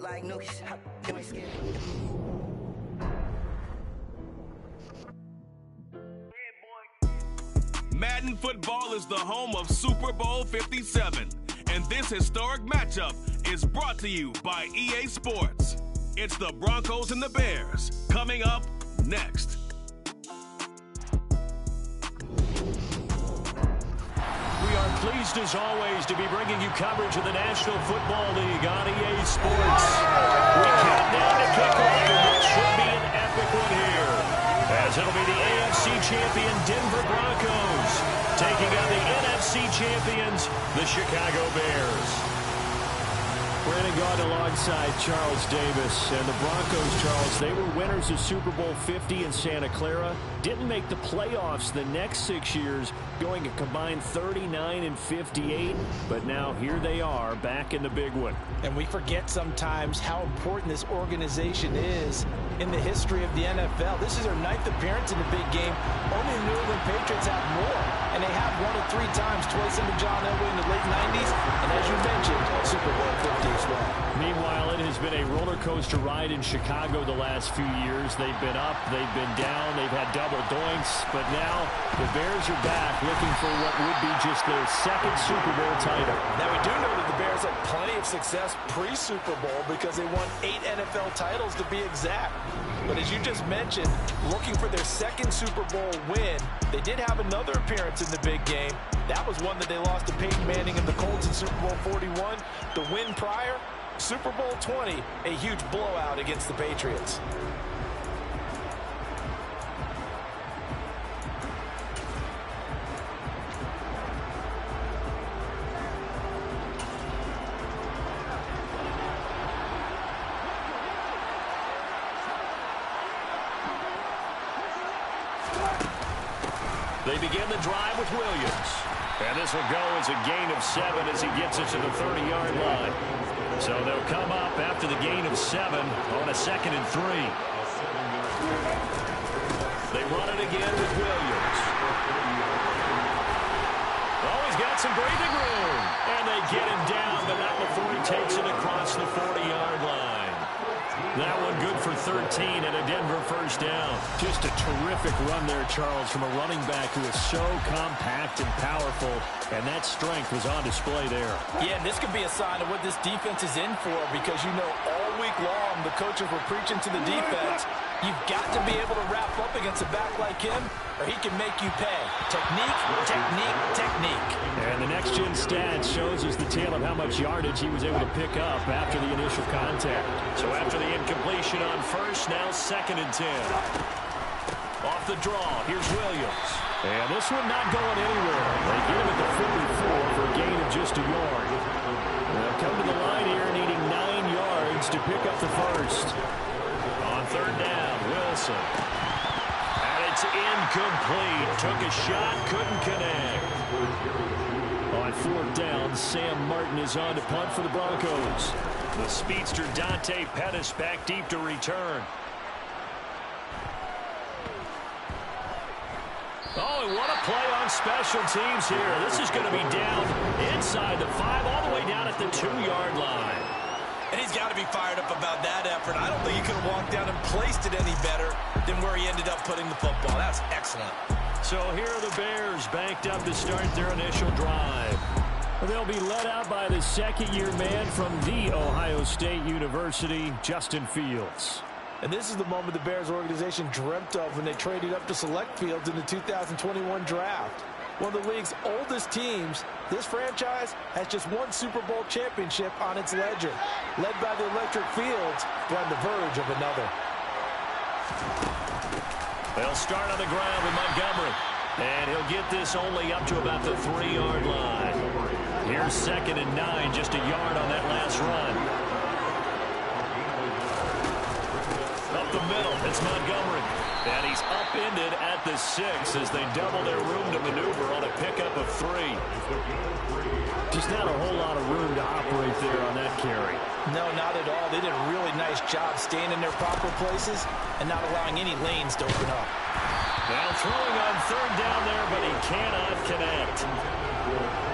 lit like nookies. Doing scared. Madden Football is the home of Super Bowl 57, and this historic matchup is brought to you by EA Sports. It's the Broncos and the Bears, coming up next. We are pleased, as always, to be bringing you coverage of the National Football League on EA Sports. We count down to kickoff, and it should be an epic one here, as it'll be the AFC champion Denver Broncos taking on the NFC champions, the Chicago Bears. Brandon Gaudin alongside Charles Davis. And the Broncos, Charles, they were winners of Super Bowl 50 in Santa Clara. Didn't make the playoffs the next 6 years, going a combined 39-58. But now here they are back in the big one. And we forget sometimes how important this organization is in the history of the NFL. This is their 9th appearance in the big game. Only the New England Patriots have more. And they have won it 3 times, twice under John Elway in the late 90s. And as you mentioned, Super Bowl 50 as well. Meanwhile, it has been a roller coaster ride in Chicago the last few years. They've been up, they've been down, they've had double doinks. But now the Bears are back looking for what would be just their 2nd Super Bowl title. Now, we do know that the Bears had plenty of success pre-Super Bowl because they won 8 NFL titles to be exact. But as you just mentioned, looking for their 2nd Super Bowl win, they did have another appearance in the big game. That was one that they lost to Peyton Manning and the Colts in Super Bowl 41. The win prior, Super Bowl 20, a huge blowout against the Patriots. They begin the drive with Williams. And this will go as a gain of 7 as he gets it to the 30-yard line. So they'll come up after the gain of 7 on a 2nd and 3. They run it again with Williams. Oh, he's got some breathing room. And they get him down, but not before he takes it across the 40-yard line. That one good for 13 and a Denver first down. Just a terrific run there, Charles, from a running back who is so compact and powerful, and that strength was on display there. Yeah, and this could be a sign of what this defense is in for, because you know all week long the coaches were preaching to the defense, you've got to be able to wrap up against a back like him, or he can make you pay. Technique, technique, technique. And the next-gen stats shows us the tale of how much yardage he was able to pick up after the initial contact. So after the incompletion on first, now 2nd and 10. Off the draw, here's Williams. And this one not going anywhere. They get him at the 44 for a gain of just a yard. They'll come to the line here needing 9 yards to pick up the first. On 3rd down, Wilson. And it's incomplete. Took a shot, couldn't connect. On 4th down, Sam Martin is on to punt for the Broncos. The speedster Dante Pettis back deep to return. Oh, and what a play on special teams here. This is going to be down inside the 5, all the way down at the 2-yard line. And he's got to be fired up about that effort. I don't think he could have walked down and placed it any better than where he ended up putting the football. That's excellent. So here are the Bears banked up to start their initial drive. They'll be led out by the 2nd-year man from The Ohio State University, Justin Fields. And this is the moment the Bears organization dreamt of when they traded up to select Fields in the 2021 draft. One of the league's oldest teams, this franchise has just one Super Bowl championship on its ledger. Led by the electric Fields, they're on the verge of another. They'll start on the ground with Montgomery. And he'll get this only up to about the 3-yard line. Here's 2nd and 9, just a yard on that last run. Up the middle, it's Montgomery. And he's upended at the 6 as they double their room to maneuver on a pickup of 3. Just not a whole lot of room to operate there on that carry. No, not at all. They did a really nice job staying in their proper places and not allowing any lanes to open up. Now throwing on 3rd down there, but he cannot connect.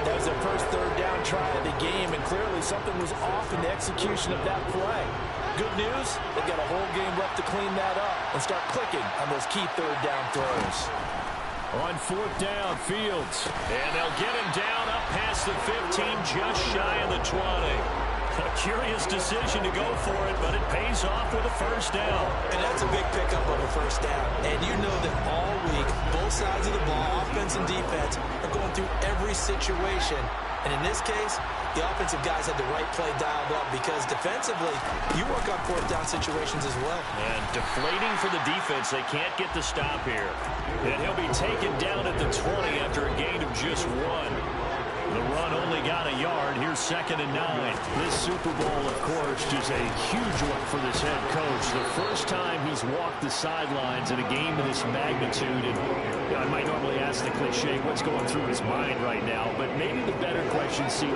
That was was their first third down try of the game, and clearly something was off in the execution of that play. Good news, they've got a whole game left to clean that up and start clicking on those key third down throws. On fourth down, Fields. And they'll get him down up past the 15, just shy of the 20. A curious decision to go for it, but it pays off with a first down. And that's a big pickup of a first down. And you know that all week, both sides of the ball, offense and defense, are going through every situation. And in this case, the offensive guys had the right play dialed up because defensively, you work on fourth down situations as well. And deflating for the defense. They can't get the stop here. And he'll be taken down at the 20 after a gain of just 1. The run only got a yard. Here's 2nd and 9. This Super Bowl, of course, just a huge one for this head coach. The first time he's walked the sidelines in a game of this magnitude. And I might normally ask the cliche, what's going through his mind right now? But maybe the better question, CD,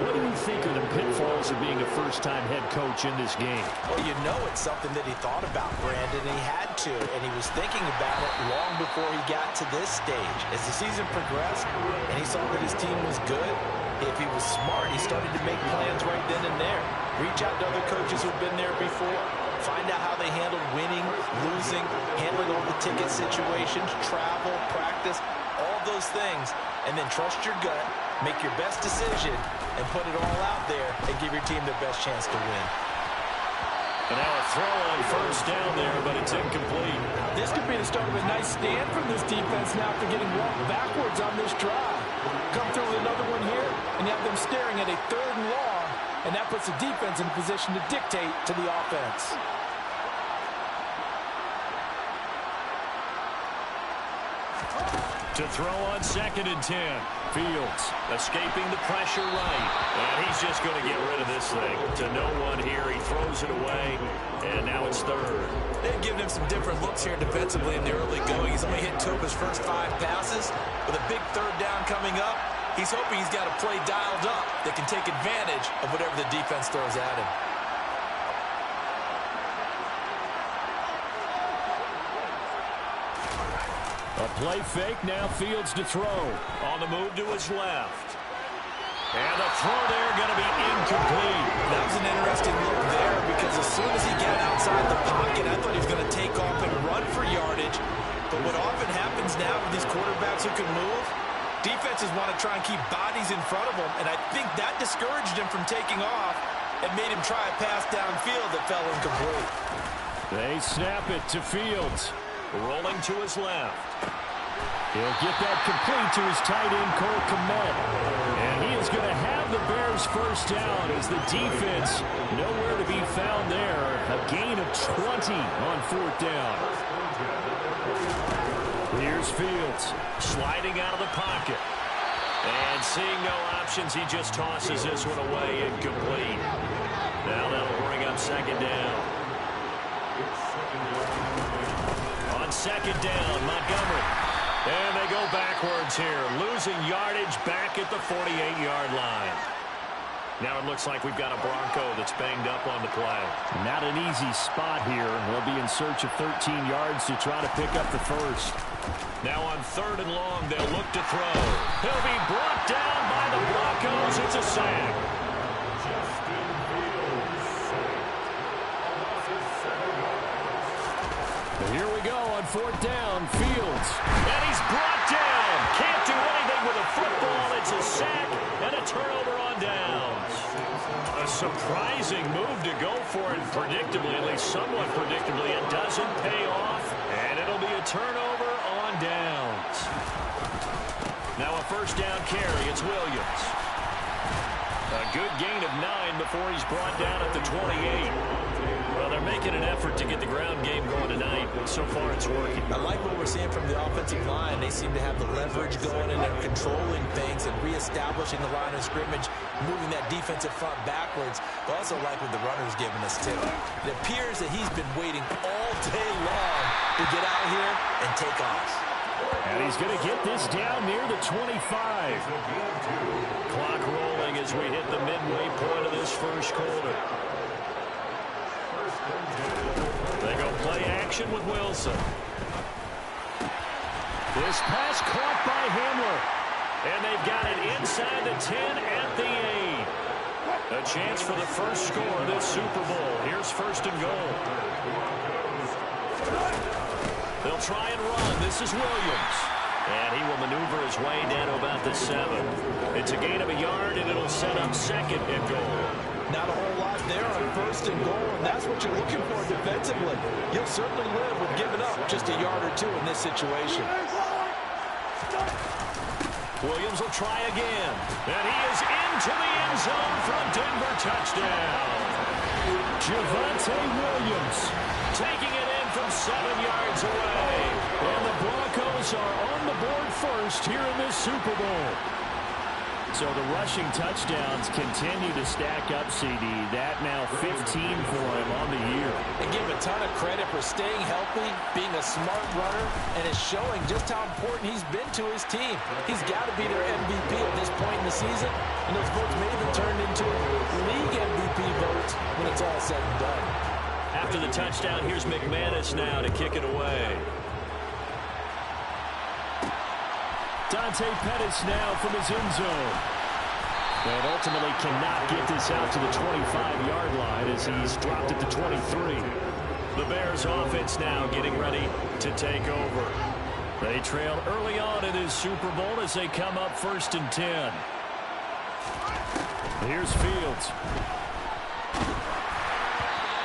what do you think are the pitfalls of being a first-time head coach in this game? Well, you know it's something that he thought about, Brandon, and he had to. And he was thinking about it long before he got to this stage. As the season progressed and he saw that his team was good, if he was smart, he started to make plans right then and there. Reach out to other coaches who've been there before. Find out how they handled winning, losing, handling all the ticket situations, travel, practice, all those things. And then trust your gut, make your best decision, and put it all out there and give your team the best chance to win. And now a throw on first down there, but it's incomplete. This could be the start of a nice stand from this defense now after getting walked backwards on this drive. Come through with another one here, and you have them staring at a 3rd and long, and that puts the defense in a position to dictate to the offense. To throw on 2nd and 10. Fields escaping the pressure right. And he's just going to get rid of this thing. To no one here. He throws it away. And now it's 3rd. They've given him some different looks here defensively in the early going. He's only hit 2 of his first 5 passes. With a big 3rd down coming up, he's hoping he's got a play dialed up that can take advantage of whatever the defense throws at him. A play fake, now Fields to throw. On the move to his left. And the throw there going to be incomplete. That was an interesting look there because as soon as he got outside the pocket, I thought he was going to take off and run for yardage. But what often happens now with these quarterbacks who can move, defenses want to try and keep bodies in front of them, and I think that discouraged him from taking off and made him try a pass downfield that fell incomplete. They snap it to Fields. Rolling to his left. He'll get that complete to his tight end, Cole Kmet. And he is going to have the Bears first down as the defense nowhere to be found there. A gain of 20 on 4th down. Here's Fields sliding out of the pocket. And seeing no options, he just tosses this one away, incomplete. Now that'll bring up 2nd down. On 2nd down, Montgomery. And they go backwards here, losing yardage back at the 48-yard line. Now it looks like we've got a Bronco that's banged up on the play. Not an easy spot here. They'll be in search of 13 yards to try to pick up the first. Now on 3rd and long, they'll look to throw. He'll be brought down by the Broncos. It's a sack. Here we go on 4th down, Fields. And he's brought down. Can't do anything with a football. It's a sack and a turnover on downs. A surprising move to go for it predictably, at least somewhat predictably. It doesn't pay off, and it'll be a turnover on downs. Now a first down carry. It's Williams. A good gain of 9 before he's brought down at the 28. Well, they're making an effort to get the ground game going tonight. So far, it's working. I like what we're seeing from the offensive line. They seem to have the leverage going, and they're controlling things and reestablishing the line of scrimmage, moving that defensive front backwards. I also like what the runner's giving us, too. It appears that he's been waiting all day long to get out here and take off. And he's going to get this down near the 25. Clock rolling as we hit the midway point of this first quarter. They go play action with Wilson. This pass caught by Hamler. And they've got it inside the 10 at the 8. A chance for the first score of this Super Bowl. Here's first and goal. They'll try and run. This is Williams. And he will maneuver his way down to about the 7. It's a gain of a yard, and it'll set up second and goal. Not a whole lot there on first and goal, and that's what you're looking for defensively. You'll certainly live with giving up just a yard or two in this situation. Williams will try again. And he is into the end zone for a Denver touchdown. Javonte Williams taking it in from 7 yards away. And the Broncos are on the board first here in this Super Bowl. So the rushing touchdowns continue to stack up, CD. That now 15 for him on the year. And give him a ton of credit for staying healthy, being a smart runner, and is showing just how important he's been to his team. He's got to be their MVP at this point in the season, and those votes may even turn into league MVP votes when it's all said and done. After the touchdown, here's McManus now to kick it away. Dante Pettis now from his end zone. And ultimately cannot get this out to the 25-yard line as he's dropped at the 23. The Bears offense now getting ready to take over. They trail early on in this Super Bowl as they come up first and 10. Here's Fields.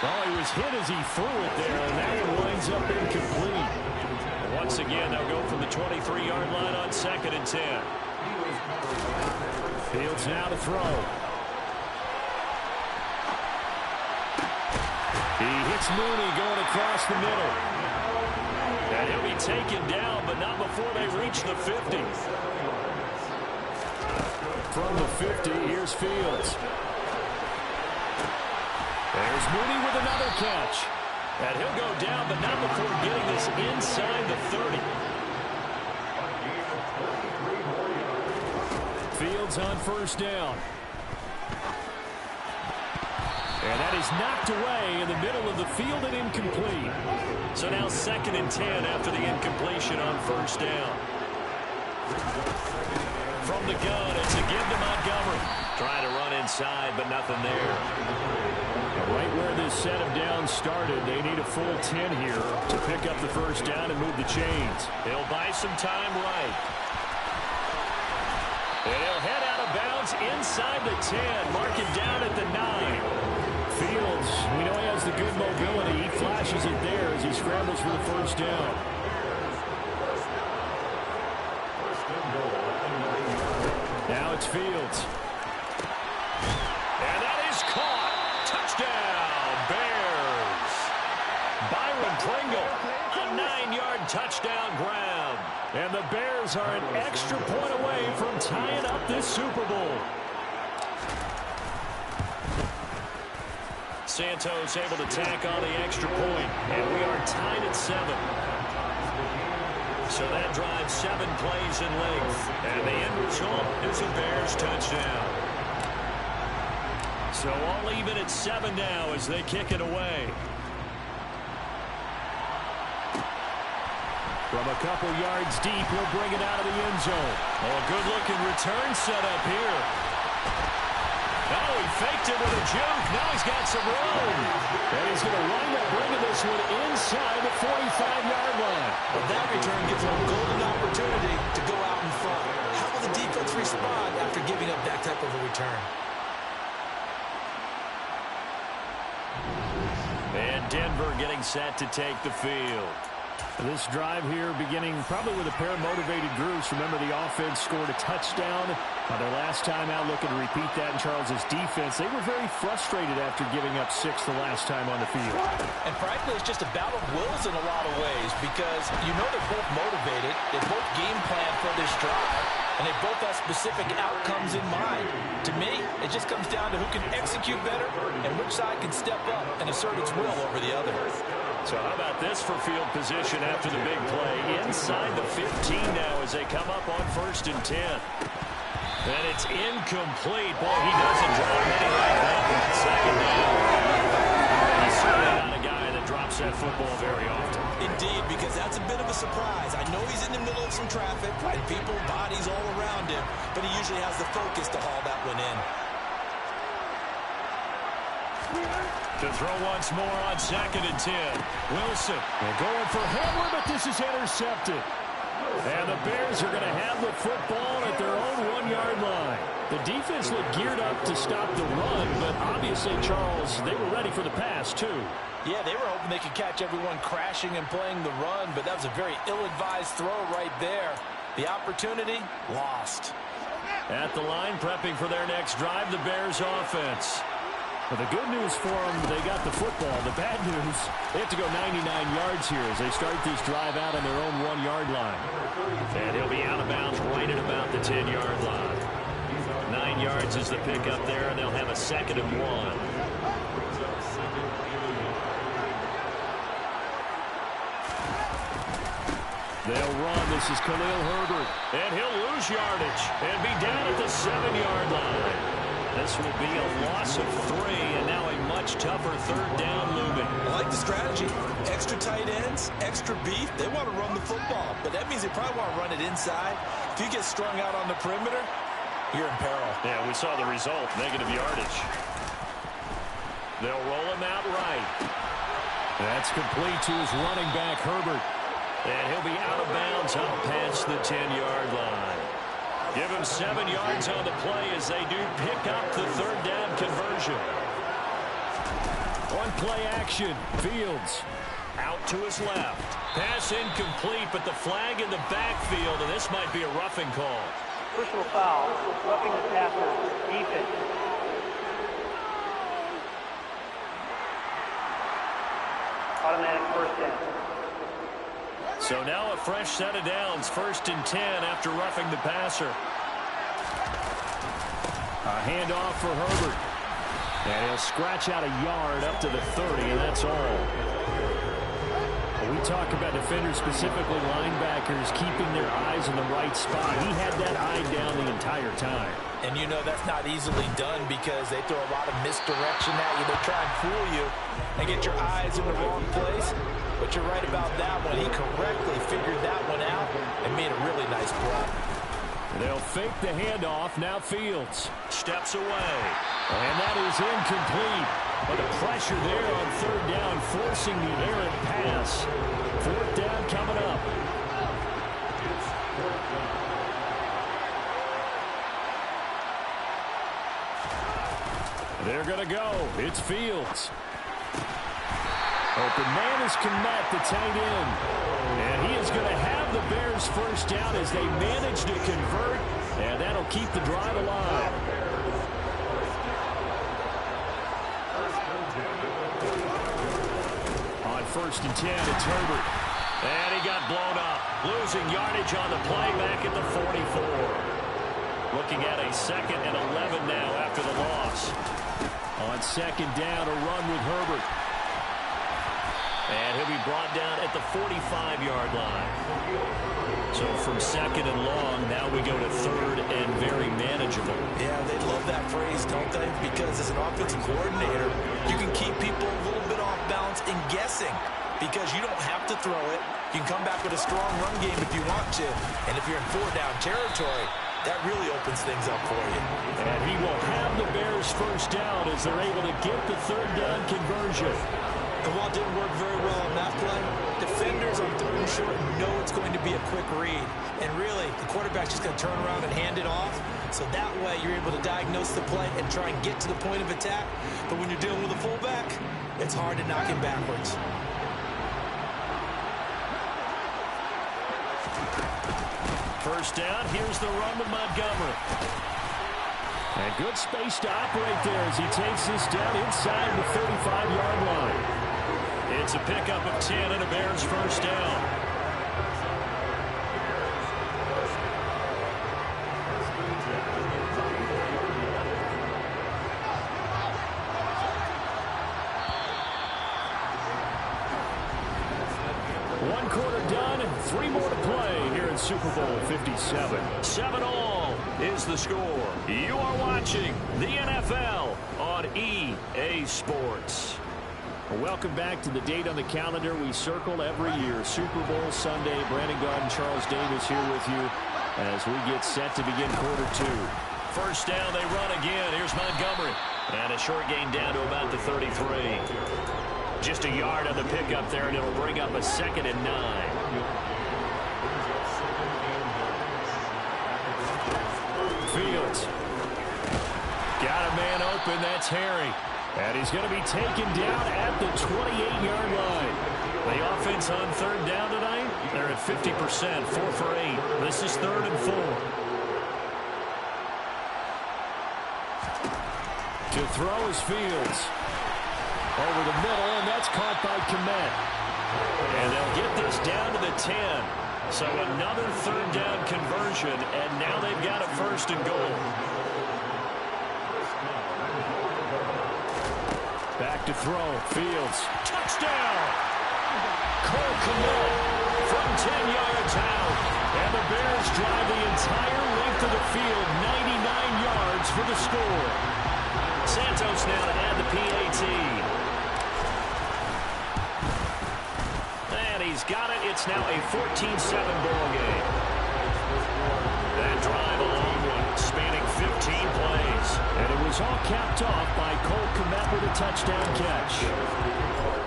Oh, he was hit as he threw it there, and that one winds up incomplete. Once again, they'll go from the 23-yard line on second and 10. Fields now to throw. He hits Mooney going across the middle. And he'll be taken down, but not before they reach the 50. From the 50, here's Fields. There's Mooney with another catch. And he'll go down, but not before getting this inside the 30. Fields on first down. And that is knocked away in the middle of the field and incomplete. So now second and 10 after the incompletion on first down. From the gun, it's a give to Montgomery. Trying to run inside, but nothing there. Right where this set of downs started, they need a full 10 here to pick up the first down and move the chains. He'll buy some time right. And he'll head out of bounds inside the 10, marking down at the 9. Fields, we know he has the good mobility. He flashes it there as he scrambles for the first down. Now it's Fields. And that is caught. Touchdown, Bears. Byron Pringle, a 9-yard touchdown grab. And the Bears are an extra point away from tying up this Super Bowl. Santos able to tack on the extra point, and we are tied at 7. So that drives 7 plays in length, and the end result is a Bears touchdown. So all even at 7 now as they kick it away. From a couple yards deep, he'll bring it out of the end zone. Oh, a good-looking return set up here. Oh, he faked it with a juke. Now he's got some room. And he's going to wind up bringing this one inside the 45-yard line. But that return gives him a golden opportunity to go out in front. How will the defense respond after giving up that type of a return? And Denver getting set to take the field. This drive here beginning probably with a pair of motivated groups. Remember, the offense scored a touchdown on their last time out, looking to repeat that in Charles's defense. They were very frustrated after giving up 6 the last time on the field. And frankly, it's just a battle of wills in a lot of ways because you know they're both motivated. They both game plan for this drive, and they both have specific outcomes in mind. To me, it just comes down to who can execute better and which side can step up and assert its will over the other. So how about this for field position after the big play? Inside the 15 now as they come up on first and 10. And it's incomplete. Boy, he doesn't drop many like that. Second down. He's certainly not a guy that drops that football very often. Indeed, because that's a bit of a a surprise. I know he's in the middle of some traffic and people, bodies all around him, but he usually has the focus to haul that one in. To throw once more on 2nd and 10. Wilson. They're going for Hamler, but this is intercepted. And the Bears are going to have the football at their own 1-yard line. The defense looked geared up to stop the run, but obviously, Charles, they were ready for the pass, too. Yeah, they were hoping they could catch everyone crashing and playing the run, but that was a very ill-advised throw right there. The opportunity, lost. At the line, prepping for their next drive, the Bears offense. Well, the good news for them, they got the football. The bad news, they have to go 99 yards here as they start this drive out on their own 1-yard line. And he'll be out of bounds right at about the 10-yard line. 9 yards is the pickup there, and they'll have a 2nd and 1. They'll run. This is Khalil Herbert. And he'll lose yardage and be down at the 7-yard line. This will be a loss of 3, and now a much tougher 3rd down looming. I like the strategy. Extra tight ends, extra beef. They want to run the football, but that means they probably want to run it inside. If you get strung out on the perimeter, you're in peril. Yeah, we saw the result, negative yardage. They'll roll him out right. That's complete to his running back, Herbert. And he'll be out of bounds out past the 10-yard line. Give him 7 yards on the play as they do pick up the 3rd down conversion. On play action, Fields out to his left. Pass incomplete, but the flag in the backfield, and this might be a roughing call. Personal foul. Roughing the passer. Defense. Automatic 1st down. So now a fresh set of downs, 1st and 10 after roughing the passer. A handoff for Herbert. And he'll scratch out a yard up to the 30, and that's all. We talk about defenders, specifically linebackers, keeping their eyes in the right spot. He had that eye down the entire time. And you know that's not easily done because they throw a lot of misdirection at you. They try and fool you and get your eyes in the wrong place. But you're right about that one. He correctly figured that one out and made a really nice play. They'll fake the handoff. Now Fields steps away. And that is incomplete. But the pressure there on 3rd down, forcing the errant pass. 4th down coming up. They're going to go. It's Fields. Open man is Kmet, the tight end. And he is going to have the Bears 1st down as they manage to convert. And that'll keep the drive alive. On 1st and 10, it's Herbert. And he got blown up. Losing yardage on the play back at the 44. Looking at a 2nd and 11 now after the loss. On 2nd down, a run with Herbert. And he'll be brought down at the 45-yard line. So from 2nd and long, now we go to 3rd and very manageable. Yeah, they love that phrase, don't they? Because as an offensive coordinator, you can keep people a little bit off balance and guessing because you don't have to throw it. You can come back with a strong run game if you want to. And if you're in 4-down territory, that really opens things up for you. And he will have the Bears 1st down as they're able to get the 3rd down conversion. And while it didn't work very well on that play, defenders on 3rd and short know it's going to be a quick read. And really, the quarterback's just going to turn around and hand it off. So that way, you're able to diagnose the play and try and get to the point of attack. But when you're dealing with a fullback, it's hard to knock him backwards. First down, here's the run to Montgomery. And good space to operate there as he takes this down inside the 35-yard line. It's a pickup of 10 and a Bears 1st down. One quarter done, 3 more to play here in Super Bowl 57. 7-all is the score. You are watching the NFL on EA Sports. Welcome back to the date on the calendar we circle every year. Super Bowl Sunday. Brandon Gaudin and Charles Davis here with you as we get set to begin quarter 2. First down, they run again. Here's Montgomery. And a short gain down to about the 33. Just a yard on the pickup there, and it'll bring up a 2nd and 9. Fields. Got a man open. That's Harry. And he's going to be taken down at the 28-yard line. The offense on third down tonight, they're at 50%, 4 for 8. This is 3rd and 4. To throw is Fields. Over the middle, and that's caught by Kmet. And they'll get this down to the 10. So another third down conversion, and now they've got a 1st and goal. Back to throw. Fields. Touchdown! Cole Kmet from 10 yards out. And the Bears drive the entire length of the field, 99 yards for the score. Santos now to add the PAT. And he's got it. It's now a 14-7 ball game. That drive, a long one, spanning 15 plays. And it was all capped off by Cole Kmet with a touchdown catch.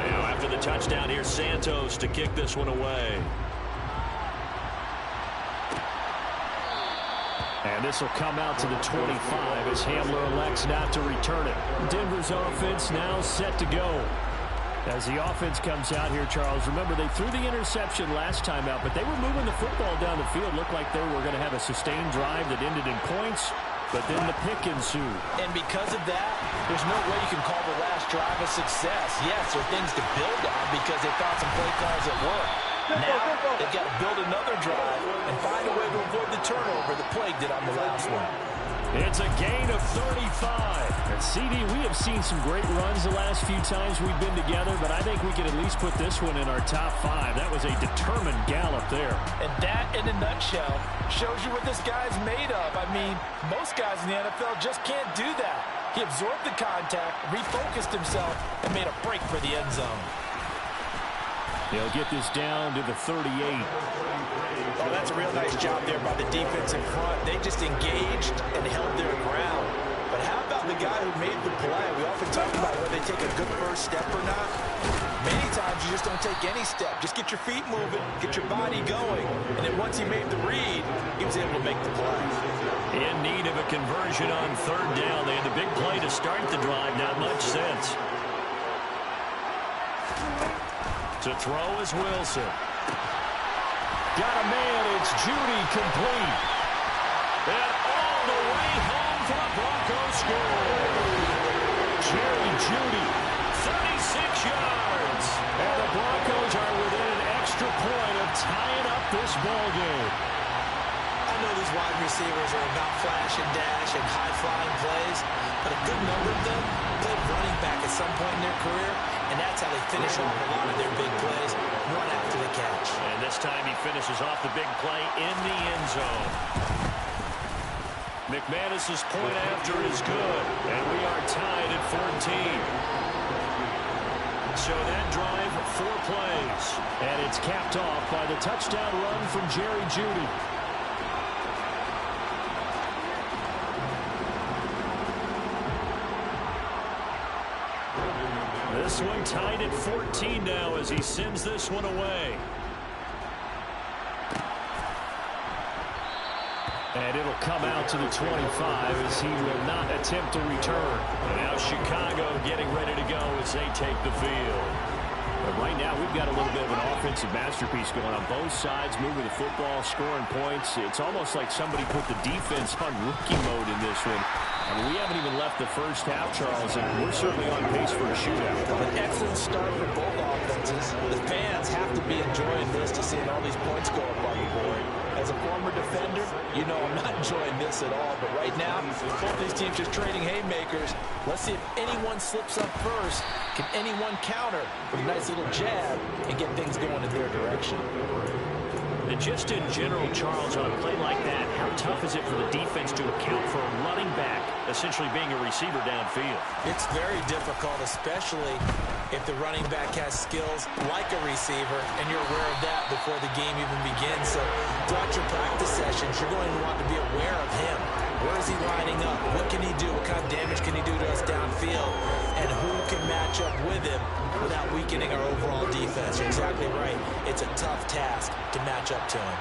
Now after the touchdown, here's Santos to kick this one away. And this will come out to the 25 as Hamler elects not to return it. Denver's offense now set to go. As the offense comes out here, Charles, remember they threw the interception last time out, but they were moving the football down the field. Looked like they were going to have a sustained drive that ended in points, but then the pick ensued. And because of that, there's no way you can call the last drive a success. Yes, there are things to build on because they found some play calls that work. Now, they've got to build another drive and find a way to avoid the turnover that plagued it on the last one. It's a gain of 35. And CD, we have seen some great runs the last few times we've been together, but I think we can at least put this one in our top 5. That was a determined gallop there. And that, in a nutshell, shows you what this guy's made of. I mean, most guys in the NFL just can't do that. He absorbed the contact, refocused himself, and made a break for the end zone. They'll get this down to the 38. Oh, that's a real nice job there by the defense in front. They just engaged and held their ground. But how about the guy who made the play? We often talk about whether they take a good first step or not. Many times you just don't take any step. Just get your feet moving, get your body going. And then once he made the read, he was able to make the play. In need of a conversion on third down. They had the big play to start the drive. Not much sense. To throw is Wilson. Got a man. It's Judy complete. And all the way home for the Broncos score. Jerry Judy. 36 yards. And the Broncos are within an extra point of tying up this ball game. I know these wide receivers are about flash and dash and high-flying plays, but a good number of them played running back at some point in their career, and that's how they finish off a lot of their big plays, run after the catch. And this time he finishes off the big play in the end zone. McManus's point after is good, and we are tied at 14. So that drive, 4 plays. And it's capped off by the touchdown run from Jerry Judy. This one tied at 14 now as he sends this one away. And it'll come out to the 25 as he will not attempt to return. And now Chicago getting ready to go as they take the field. But right now we've got a little bit of an offensive masterpiece going on both sides, moving the football, scoring points. It's almost like somebody put the defense on rookie mode in this one. I mean, we haven't even left the first half, Charles, and we're certainly on pace for a shootout. An excellent start for both offenses. The fans have to be enjoying this to seeing all these points go up on the board. As a former defender, you know I'm not enjoying this at all. But right now, both these teams just trading haymakers. Let's see if anyone slips up first. Can anyone counter with a nice little jab and get things going in their direction? And just in general, Charles, on a play like that, how tough is it for the defense to account for a running back essentially being a receiver downfield? It's very difficult, especially if the running back has skills like a receiver, and you're aware of that before the game even begins. So throughout your practice sessions, you're going to want to be aware of him. Where is he lining up? What can he do? What kind of damage can he do to us downfield? And who can match up with him without weakening our overall defense? You're exactly right. It's a tough task to match up to him.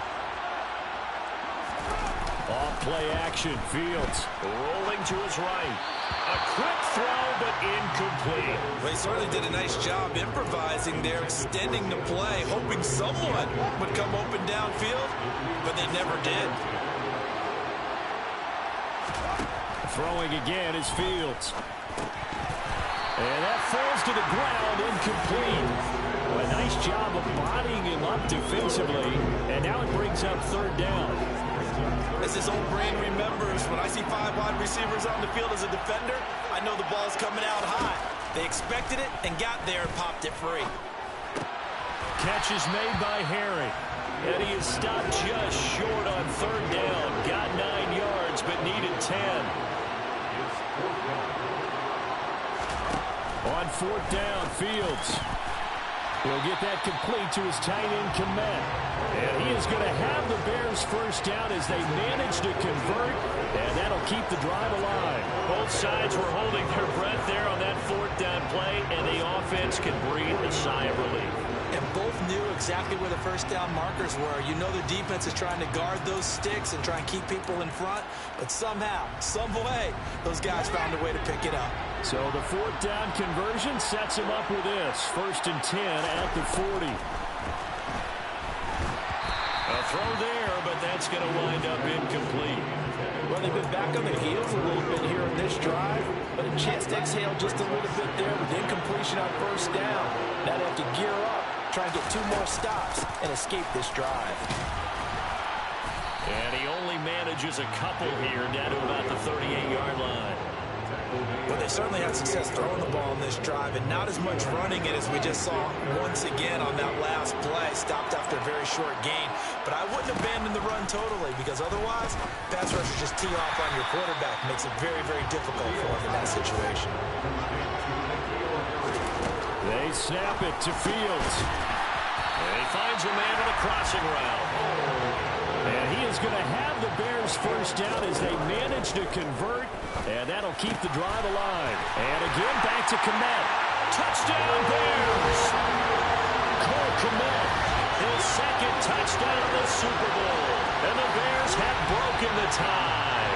Off play action. Fields rolling to his right. A quick throw, but incomplete. Well, he certainly did a nice job improvising there, extending the play, hoping someone would come open downfield, but they never did. Throwing again is Fields. And that falls to the ground, incomplete. Well, a nice job of bodying him up defensively, and now it brings up third down. As his old brain remembers, when I see 5 wide receivers on the field as a defender, I know the ball's coming out high. They expected it and got there and popped it free. Catch is made by Herring. And he is stopped just short on third down. Got 9 yards, but needed 10. On fourth down, Fields will get that complete to his tight end, Kmet. And he is going to have the Bears first down as they manage to convert, and that'll keep the drive alive. Both sides were holding their breath there on that fourth down play, and the offense can breathe a sigh of relief. And both knew exactly where the first down markers were. You know the defense is trying to guard those sticks and try and keep people in front, but somehow, some way, those guys found a way to pick it up. So the fourth down conversion sets him up with this. 1st and 10 at the 40. A throw there, but that's going to wind up incomplete. Well, they've been back on their heels a little bit here in this drive, but a chance to exhale just a little bit there with incompletion on first down. Now they have to gear up, try and get 2 more stops and escape this drive. And he only manages a couple here down to about the 38-yard line. Well, they certainly had success throwing the ball in this drive, and not as much running it as we just saw once again on that last play. Stopped after a very short gain. But I wouldn't abandon the run totally, because otherwise, pass rushers just tee off on your quarterback. Makes it very, very difficult for him in that situation. They snap it to Fields. And he finds a man on a crossing route. And he is going to have the Bears first down as they manage to convert, and that'll keep the drive alive. And again, back to Kmet. Touchdown, Bears! Cole Kmet, his second touchdown of the Super Bowl. And the Bears have broken the tie.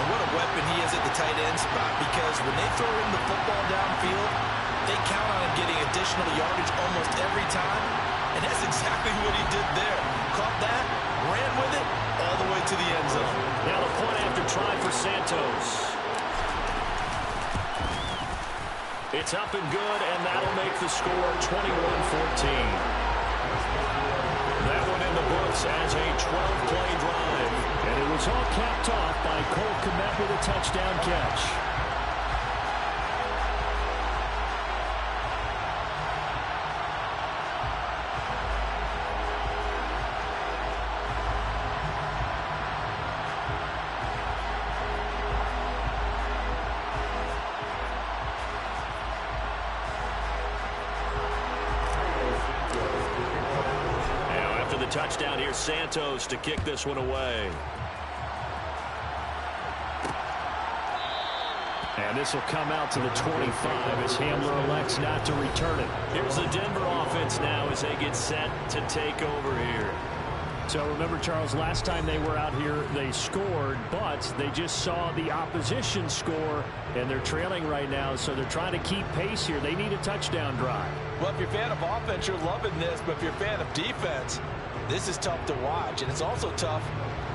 And what a weapon he is at the tight end spot, because when they throw him the football downfield, they count on him getting additional yardage almost every time. And that's exactly what he did there. Caught that, ran with it, all the way to the end zone. Now the point after try for Santos. It's up and good, and that'll make the score 21-14. That one in the books as a 12-play drive. And it was all capped off by Cole Kmet with a touchdown catch. Touchdown here, Santos to kick this one away. And this will come out to the 25 as Hamler elects not to return it. Here's the Denver offense now as they get set to take over here. So remember, Charles, last time they were out here, they scored, but they just saw the opposition score, and they're trailing right now, so they're trying to keep pace here. They need a touchdown drive. Well, if you're a fan of offense, you're loving this, but if you're a fan of defense, this is tough to watch, and it's also tough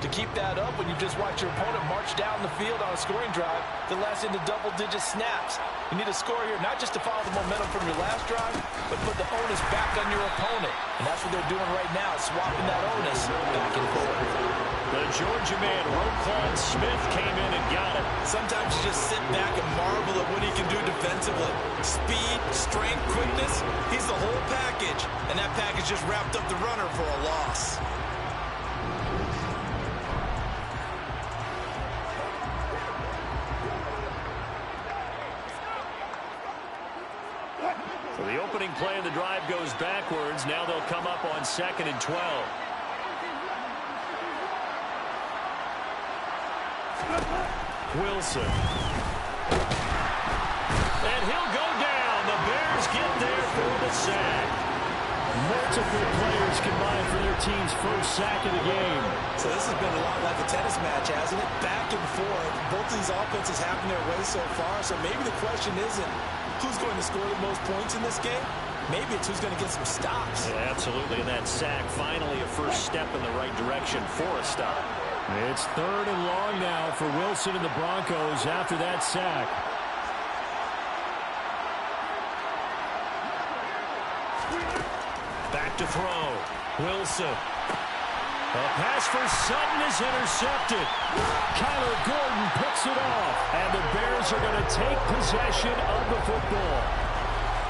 to keep that up when you just watch your opponent march down the field on a scoring drive that lasts into double-digit snaps. You need a score here, not just to follow the momentum from your last drive, but put the onus back on your opponent. And that's what they're doing right now, swapping that onus back and forth. The Georgia man, Roquan Smith, came in and got it. Sometimes you just sit back and marvel at what he can do defensively. Speed, strength, quickness, he's the whole package. And that package just wrapped up the runner for a loss. So the opening play of the drive goes backwards. Now they'll come up on 2nd and 12. Wilson. And he'll go down. The Bears get there for the sack. Multiple players combined for their team's first sack of the game. So this has been a lot like a tennis match, hasn't it? Back and forth. Both of these offenses having their way so far. So maybe the question isn't who's going to score the most points in this game. Maybe it's who's going to get some stops. Yeah, absolutely. And that sack, finally a first step in the right direction for a stop. It's 3rd and long now for Wilson and the Broncos after that sack. Back to throw. Wilson. A pass for Sutton is intercepted. Kyler Gordon picks it off. And the Bears are going to take possession of the football.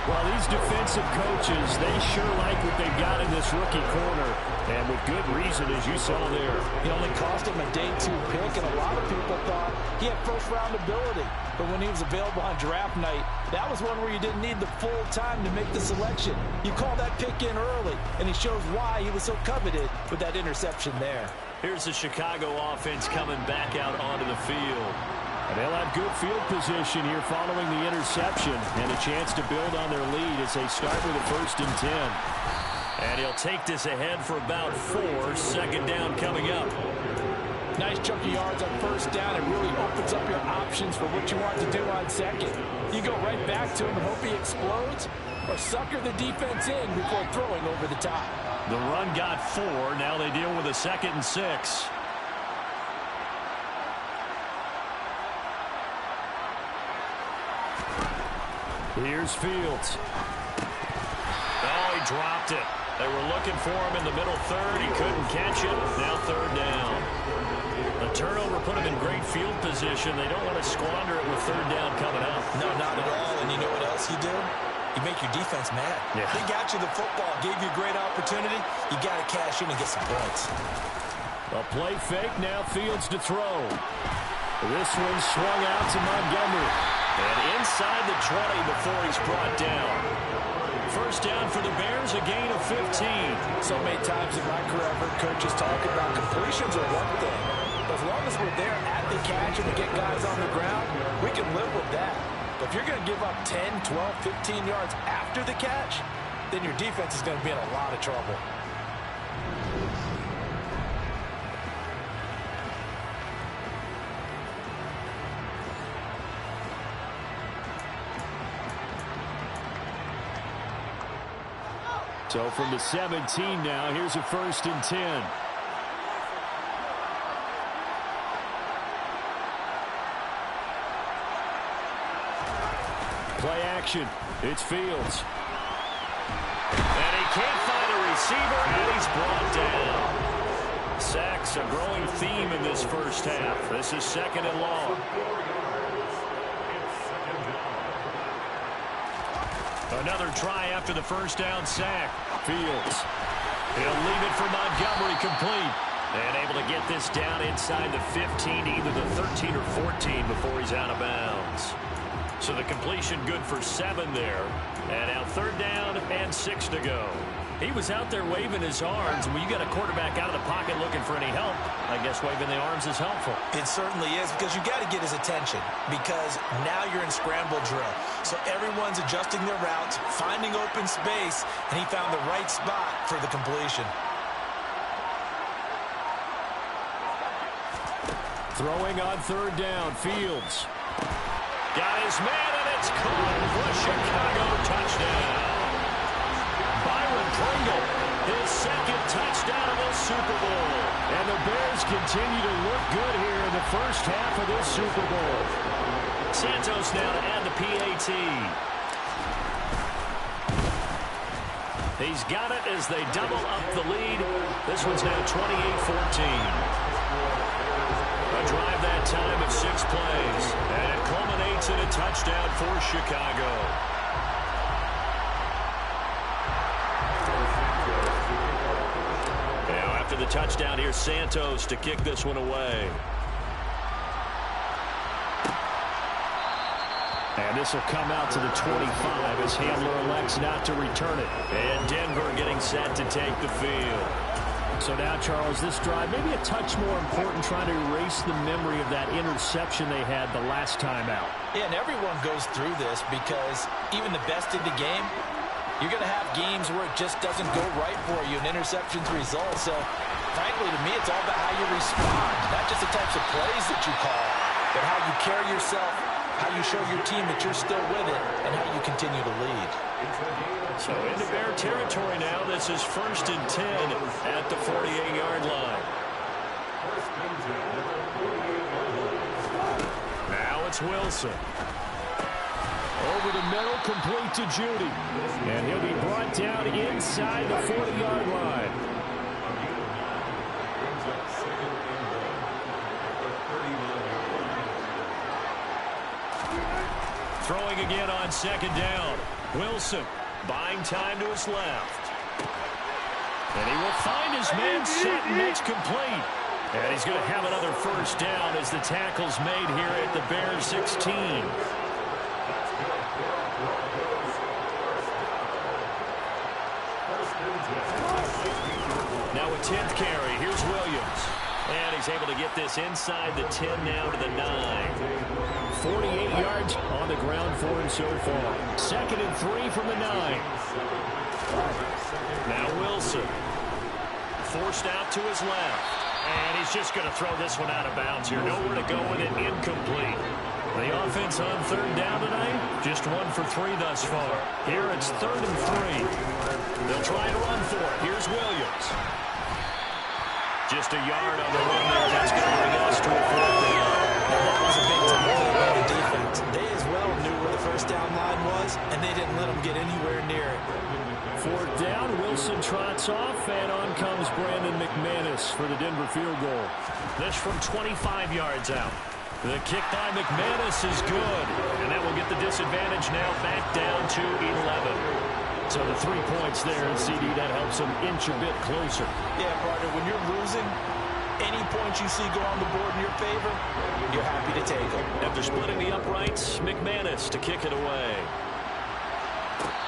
Well, these defensive coaches, they sure like what they've got in this rookie corner. And with good reason, as you saw there. He only cost him a day 2 pick, and a lot of people thought he had first-round ability. But when he was available on draft night, that was one where you didn't need the full time to make the selection. You call that pick in early, and he shows why he was so coveted with that interception there. Here's the Chicago offense coming back out onto the field. And they'll have good field position here following the interception and a chance to build on their lead as they start with a 1st and 10. And he'll take this ahead for about 4. 2nd down coming up. Nice chunk of yards on 1st down. It really opens up your options for what you want to do on 2nd. You go right back to him and hope he explodes, or sucker the defense in before throwing over the top. The run got 4. Now they deal with a 2nd and 6. Here's Fields. Oh, he dropped it. They were looking for him in the middle 3rd. He couldn't catch it. Now 3rd down. A turnover put him in great field position. They don't want to squander it with 3rd down coming up. No, not at all. And you know what else you do? You make your defense mad. Yeah. They got you the football, gave you a great opportunity. You got to cash in and get some points. A play fake, now Fields to throw. This one swung out to Montgomery. And inside the 20 before he's brought down. 1st down for the Bears, a gain of 15. So many times in my career, I've heard coaches talk about completions are one thing. But as long as we're there at the catch and we get guys on the ground, we can live with that. But if you're going to give up 10, 12, 15 yards after the catch, then your defense is going to be in a lot of trouble. So from the 17 now, here's a 1st and 10. Play action. It's Fields. And he can't find a receiver, and he's brought down. Sacks, a growing theme in this 1st half. This is 2nd and long. Another try after the 1st down sack. Fields. He'll leave it for Montgomery, complete. And able to get this down inside the 15, either the 13 or 14 before he's out of bounds. So the completion good for 7 there. And now 3rd down and 6 to go. He was out there waving his arms. When you got a quarterback out of the pocket looking for any help, I guess waving the arms is helpful. It certainly is, because you got to get his attention, because now you're in scramble drill. So everyone's adjusting their routes, finding open space, and he found the right spot for the completion. Throwing on 3rd down, Fields. Got his man, and it's caught for a Chicago touchdown. Byron Pringle, his 2nd touchdown of the Super Bowl. And the Bears continue to look good here in the 1st half of this Super Bowl. Santos now to add the PAT. He's got it as they double up the lead. This one's now 28-14. A drive that time of 6 plays. And it culminates in a touchdown for Chicago. Now after the touchdown, here's Santos to kick this one away. And this will come out to the 25 as Hamler elects not to return it. And Denver getting set to take the field. So now, Charles, this drive maybe a touch more important, trying to erase the memory of that interception they had the last time out. Yeah, and everyone goes through this because even the best in the game, you're going to have games where it just doesn't go right for you, and interceptions result. So, frankly, to me, it's all about how you respond, not just the types of plays that you call, but how you carry yourself, how you show your team that you're still with it, and how you continue to lead. So into Bear territory now. This is 1st and 10 at the 48-yard line. Now it's Wilson. Over the middle, complete to Judy. And he'll be brought down inside the 40-yard line. Throwing again on 2nd down. Wilson buying time to his left. And he will find his man set, and it's complete. And he's going to have another 1st down as the tackle's made here at the Bears 16. Now a 10th carry. Here's Williams. And he's able to get this inside the 10 now to the 9. 48 yards on the ground for him so far. 2nd and 3 from the 9. Now Wilson. Forced out to his left. And he's just going to throw this one out of bounds here. Nowhere to go with it. Incomplete. The offense on 3rd down tonight, just 1 for 3 thus far. Here it's 3rd and 3. They'll try and run for it. Here's Williams. Just a yard on the run there. That's going to bring us to a 4th down. That was a big time play by the defense. They as well knew where the 1st down line was, and they didn't let them get anywhere near it. 4th down, Wilson trots off, and on comes Brandon McManus for the Denver field goal. This from 25 yards out. The kick by McManus is good, and that will get the disadvantage now back down to 11. So the 3 points there, and CD, that helps them inch a bit closer. Yeah, partner, when you're losing, any points you see go on the board in your favor, you're happy to take them. After splitting the uprights, McManus to kick it away.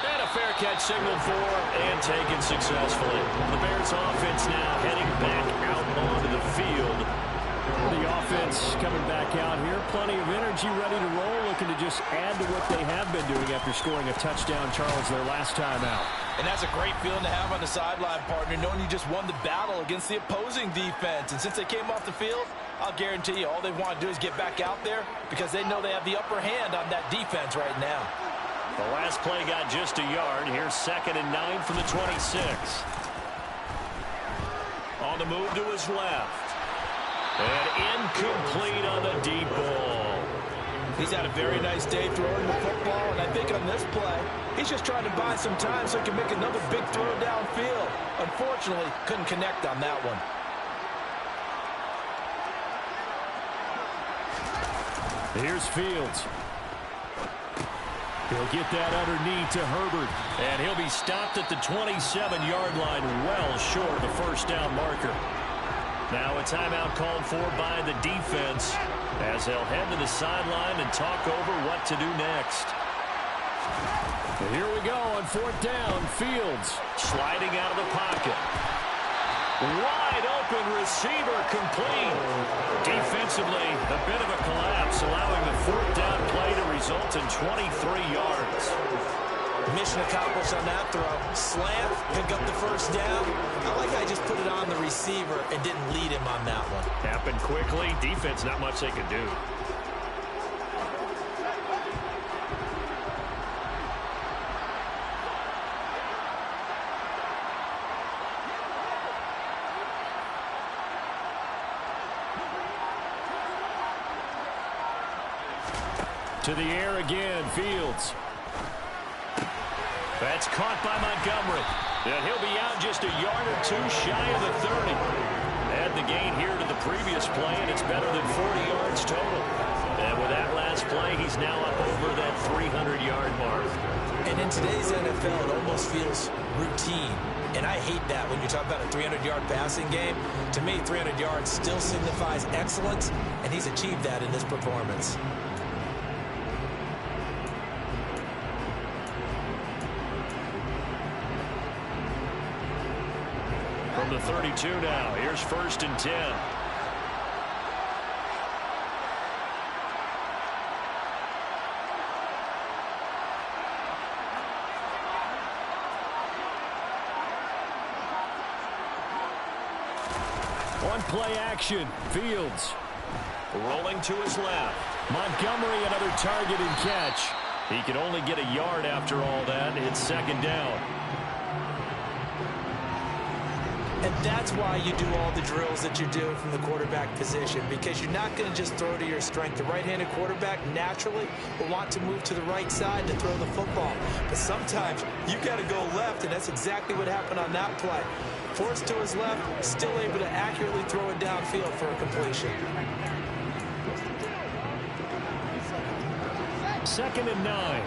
And a fair catch signaled for and taken successfully. The Bears offense now heading back out onto the field. The offense coming back out here. Plenty of energy, ready to roll, looking to just add to what they have been doing after scoring a touchdown, Charles, their last time out. And that's a great feeling to have on the sideline, partner, knowing you just won the battle against the opposing defense. And since they came off the field, I'll guarantee you all they want to do is get back out there because they know they have the upper hand on that defense right now. The last play got just a yard. Here's 2nd and 9 from the 26. On the move to his left. And incomplete on the deep ball. He's had a very nice day throwing the football, and I think on this play, he's just trying to buy some time so he can make another big throw downfield. Unfortunately, couldn't connect on that one. Here's Fields. He'll get that underneath to Herbert. And he'll be stopped at the 27-yard line, well short of the 1st down marker. Now a timeout called for by the defense as they'll head to the sideline and talk over what to do next. And here we go on 4th down. Fields sliding out of the pocket. Wide open receiver complete. Defensively, a bit of a collapse, allowing the 4th down play to result in 23 yards. Mission accomplished on that throw. Slant, pick up the 1st down. I like how I just put it on the receiver and didn't lead him on that one. Happened quickly. Defense, not much they could do. to the air again, Fields. That's caught by Montgomery. And he'll be out just a yard or two shy of the 30. Add the gain here to the previous play, and it's better than 40 yards total. And with that last play, he's now up over that 300-yard mark. And in today's NFL, it almost feels routine. And I hate that when you talk about a 300-yard passing game. To me, 300 yards still signifies excellence, and he's achieved that in this performance. From the 32 now, here's 1st and 10. On play action, Fields. Rolling to his left. Montgomery, another target and catch. He can only get a yard after all that. It's 2nd down. And that's why you do all the drills that you do from the quarterback position, because you're not going to just throw to your strength. The right-handed quarterback naturally will want to move to the right side to throw the football. But sometimes you got to go left, and that's exactly what happened on that play. Forced to his left, still able to accurately throw it downfield for a completion. 2nd and 9.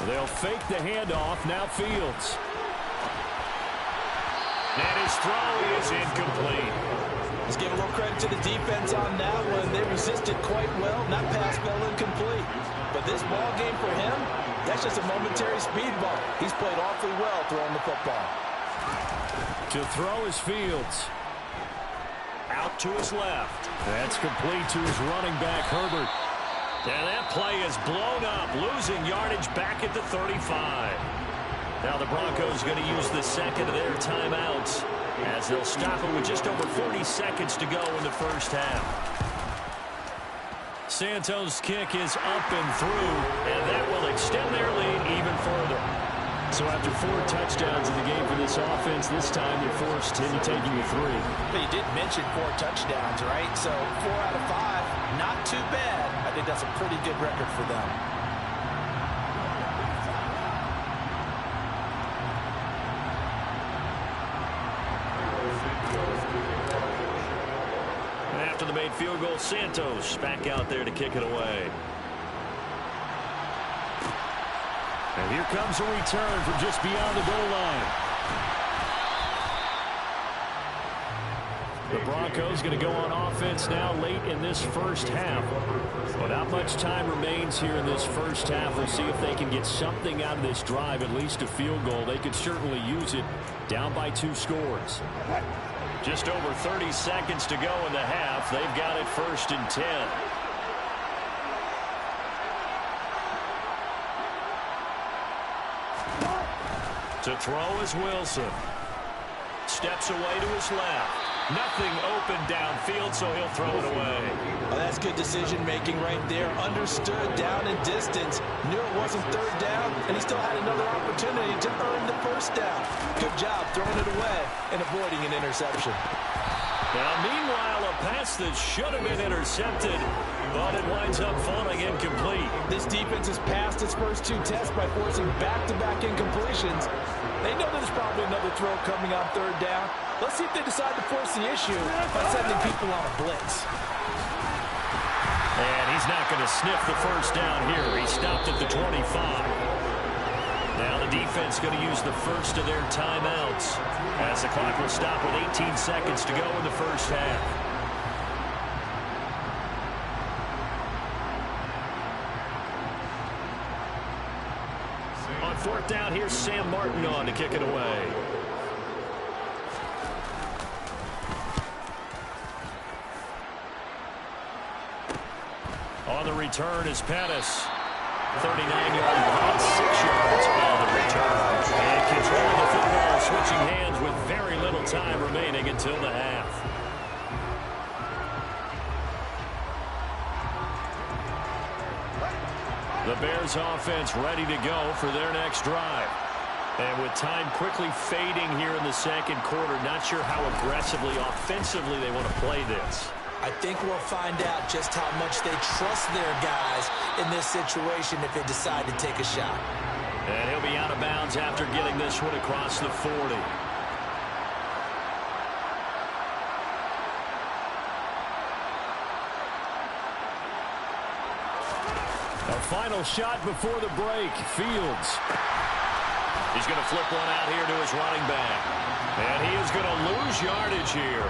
They'll fake the handoff. Now Fields. And his throw is incomplete. Let's give a little credit to the defense on that one. They resisted quite well. That pass fell incomplete. But this ball game for him, that's just a momentary speed bump. He's played awfully well throwing the football. To throw is Fields. Out to his left. That's complete to his running back, Herbert. And that play is blown up, losing yardage back at the 35. Now the Broncos going to use the second of their timeouts as they'll stop it with just over 40 seconds to go in the first half. Santos' kick is up and through, and that will extend their lead even further. So after 4 touchdowns in the game for this offense, this time they're forced into taking a 3. But you did mention 4 touchdowns, right? So 4 out of 5, not too bad. I think that's a pretty good record for them. After the made field goal, Santos back out there to kick it away. And here comes a return from just beyond the goal line. The Broncos going to go on offense now late in this first half. But not much time remains here in this first half. We'll see if they can get something out of this drive, at least a field goal. They could certainly use it down by 2 scores. Just over 30 seconds to go in the half. They've got it 1st and 10. To throw is Wilson. Steps away to his left. Nothing open downfield, so he'll throw it away. Oh, that's good decision-making right there. Understood down and distance. Knew it wasn't 3rd down, and he still had another opportunity to earn the 1st down. Good job throwing it away and avoiding an interception. Now, meanwhile, a pass that should have been intercepted, but it winds up falling incomplete. This defense has passed its first 2 tests by forcing back-to-back incompletions. They know there's probably another throw coming on 3rd down. Let's see if they decide to force the issue by sending people on a blitz. And he's not going to sniff the 1st down here. He stopped at the 25. Now the defense going to use the first of their timeouts as the clock will stop with 18 seconds to go in the first half. On 4th down, here's Sam Martin on to kick it away. On the return is Pettis. 39-yard punt, 6 yards on the return. And controlling the football, switching hands with very little time remaining until the half. The Bears offense ready to go for their next drive. And with time quickly fading here in the 2nd quarter, not sure how aggressively, offensively they want to play this. I think we'll find out just how much they trust their guys in this situation if they decide to take a shot. And he'll be out of bounds after getting this one across the 40. A final shot before the break. Fields. He's going to flip one out here to his running back. And he is is going to lose yardage here.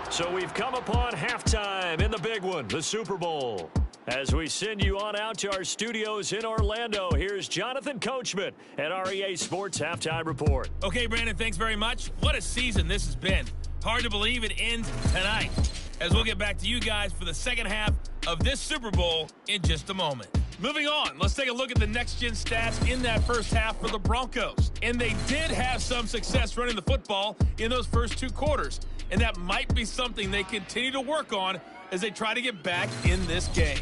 So we've come upon halftime in the big one, the Super Bowl. As we send you on out to our studios in Orlando, here's Jonathan Coachman at our EA Sports Halftime Report. Okay, Brandon, thanks very much. What a season this has been. Hard to believe it ends tonight, as we'll get back to you guys for the second half of this Super Bowl in just a moment. Moving on, let's take a look at the next-gen stats in that first half for the Broncos. And they did have some success running the football in those first two quarters, and that might be something they continue to work on as they try to get back in this game.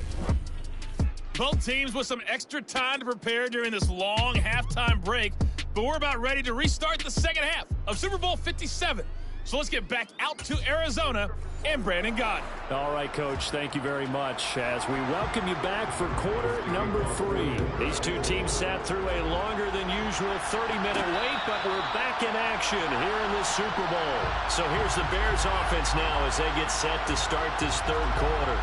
Both teams with some extra time to prepare during this long halftime break, but we're about ready to restart the second half of Super Bowl 57. So let's get back out to Arizona and Brandon Gaudin. All right, Coach, thank you very much as we welcome you back for quarter number 3. These two teams sat through a longer than usual 30-minute wait, but we're back in action here in the Super Bowl. So here's the Bears offense now as they get set to start this third quarter.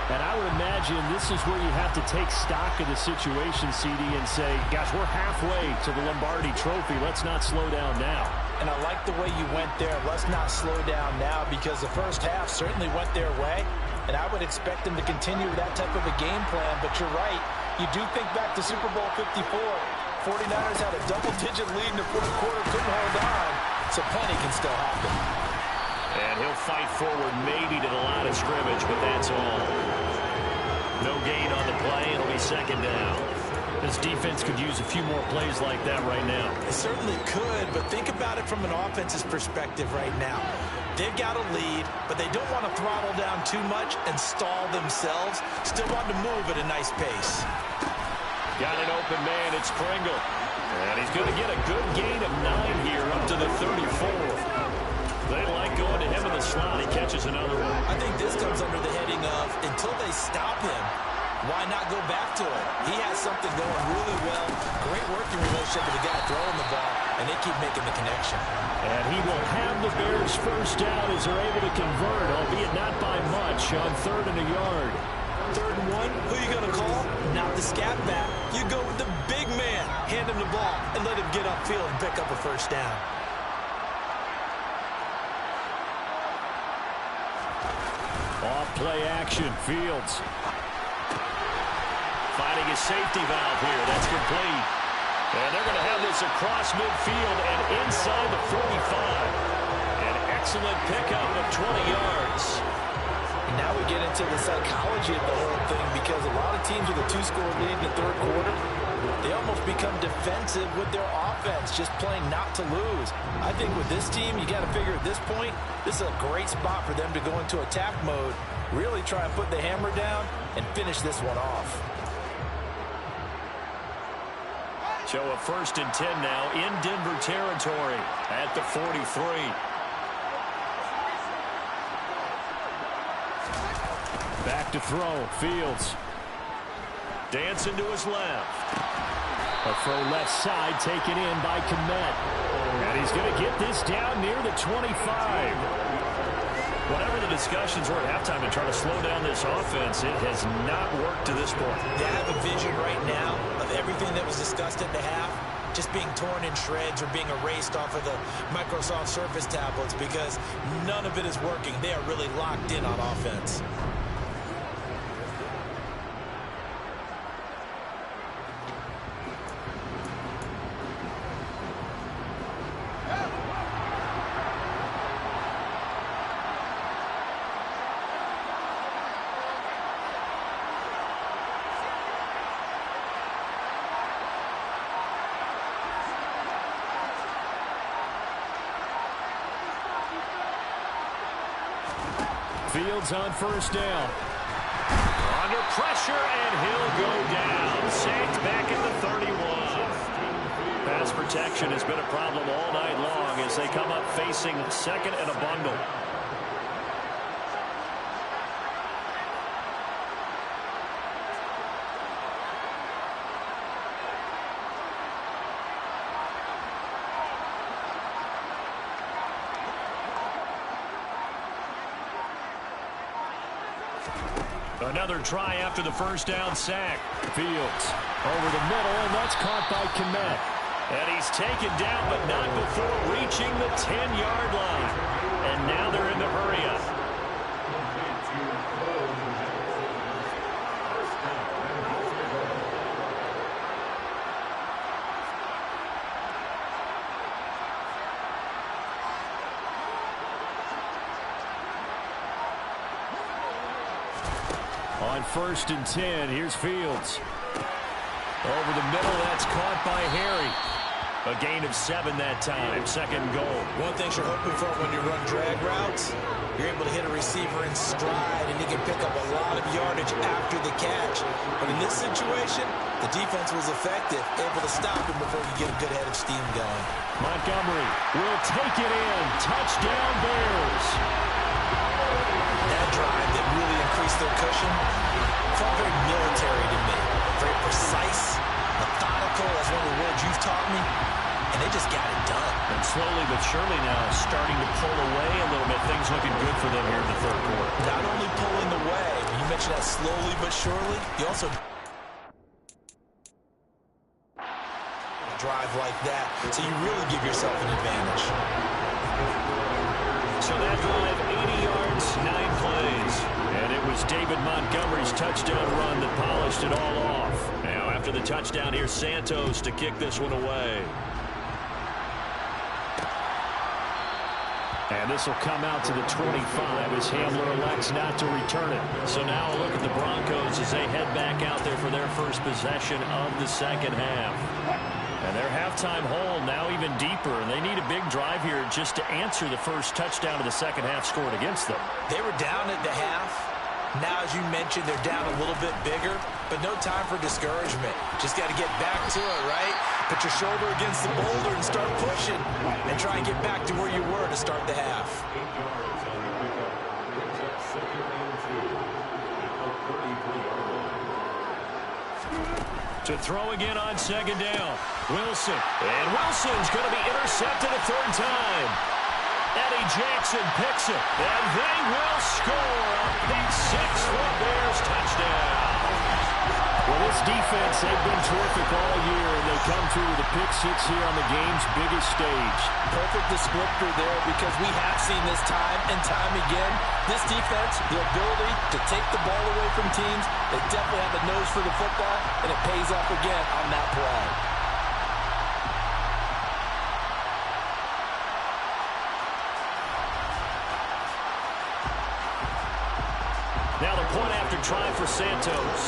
And I would imagine this is where you have to take stock of the situation, CD, and say, gosh, we're halfway to the Lombardi Trophy. Let's not slow down now. And I like the way you went there. Let's not slow down now, because the first half certainly went their way. And I would expect them to continue that type of a game plan. But you're right. You do think back to Super Bowl 54. 49ers had a double-digit lead in the fourth quarter, couldn't hold on. So plenty can still happen. And he'll fight forward maybe to the line of scrimmage, but that's all. No gain on the play. It'll be second down. This defense could use a few more plays like that right now. It certainly could, but think about it from an offense's perspective right now. They've got a lead, but they don't want to throttle down too much and stall themselves. Still want to move at a nice pace. Got an open man. It's Pringle. And he's going to get a good gain of 9 here up to the 34. They like going to him in the slot. He catches another one. I think this comes under the heading of, until they stop him, why not go back to it? He has something going really well. Great working relationship with the guy throwing the ball, and they keep making the connection. And he will have the Bears first down as they're able to convert, albeit not by much, on 3rd and a yard. 3rd and 1, who you going to call? Not the scat back. You go with the big man. Hand him the ball and let him get upfield and pick up a first down. Off play action, Fields. Finding a safety valve here. That's complete. And they're going to have this across midfield and inside the 45. An excellent pickup of 20 yards. And now we get into the psychology of the whole thing, because a lot of teams with a 2-score lead in the third quarter, they almost become defensive with their offense, just playing not to lose. I think with this team, you got to figure at this point, this is a great spot for them to go into attack mode, really try and put the hammer down and finish this one off. So a 1st and 10 now in Denver territory at the 43. Back to throw, Fields. Dancing to his left. A throw left side taken in by Kmet. And he's going to get this down near the 25. Whatever the discussions were at halftime to try to slow down this offense, it has not worked to this point. They have a vision right now of everything that was discussed at the half just being torn in shreds or being erased off of the Microsoft Surface tablets, because none of it is working. They are really locked in on offense. Fields on 1st down. Under pressure, and he'll go down. Sacked back at the 31. Pass protection has been a problem all night long as they come up facing 2nd and a bundle. Another try after the 1st down sack. Fields over the middle, and that's caught by Kmet. And he's taken down, but not before reaching the 10-yard line. And now they're in the hurry-up. On 1st and 10, here's Fields. Over the middle, that's caught by Harry. A gain of 7 that time, 2nd and goal. One thing you're hoping for when you run drag routes, you're able to hit a receiver in stride, and he can pick up a lot of yardage after the catch. But in this situation, the defense was effective, able to stop him before you get a good head of steam going. Montgomery will take it in. Touchdown, Bears. That drive that really increased their cushion felt very military to me. Very precise, methodical, as one of the words you've taught me, and they just got it done. And slowly but surely now starting to pull away a little bit. Things looking good for them here in the 3rd quarter. Not only pulling away, you mentioned that slowly but surely, you also drive like that, so you really give yourself an advantage. So that drive, 80 yards, 9 plays. And it was David Montgomery's touchdown run that polished it all off. Now after the touchdown, here's Santos to kick this one away. And this will come out to the 25 as Hamler elects not to return it. So now a look at the Broncos as they head back out there for their first possession of the 2nd half. And their halftime hole now even deeper, and they need a big drive here just to answer the first touchdown of the 2nd half scored against them. They were down at the half. Now, as you mentioned, they're down a little bit bigger, but no time for discouragement. Just got to get back to it, right? Put your shoulder against the boulder and start pushing, and try and get back to where you were to start the half. To throw again on 2nd down. Wilson. And Wilson's going to be intercepted a 3rd time. Eddie Jackson picks it. And they will score a pick 6 for a Bears touchdown. Well, this defense, they've been terrific all year, and they come through with a pick 6 here on the game's biggest stage. Perfect descriptor there, because we have seen this time and time again. This defense, the ability to take the ball away from teams, they definitely have the nose for the football, and it pays off again on that play. Now the point after try for Santos.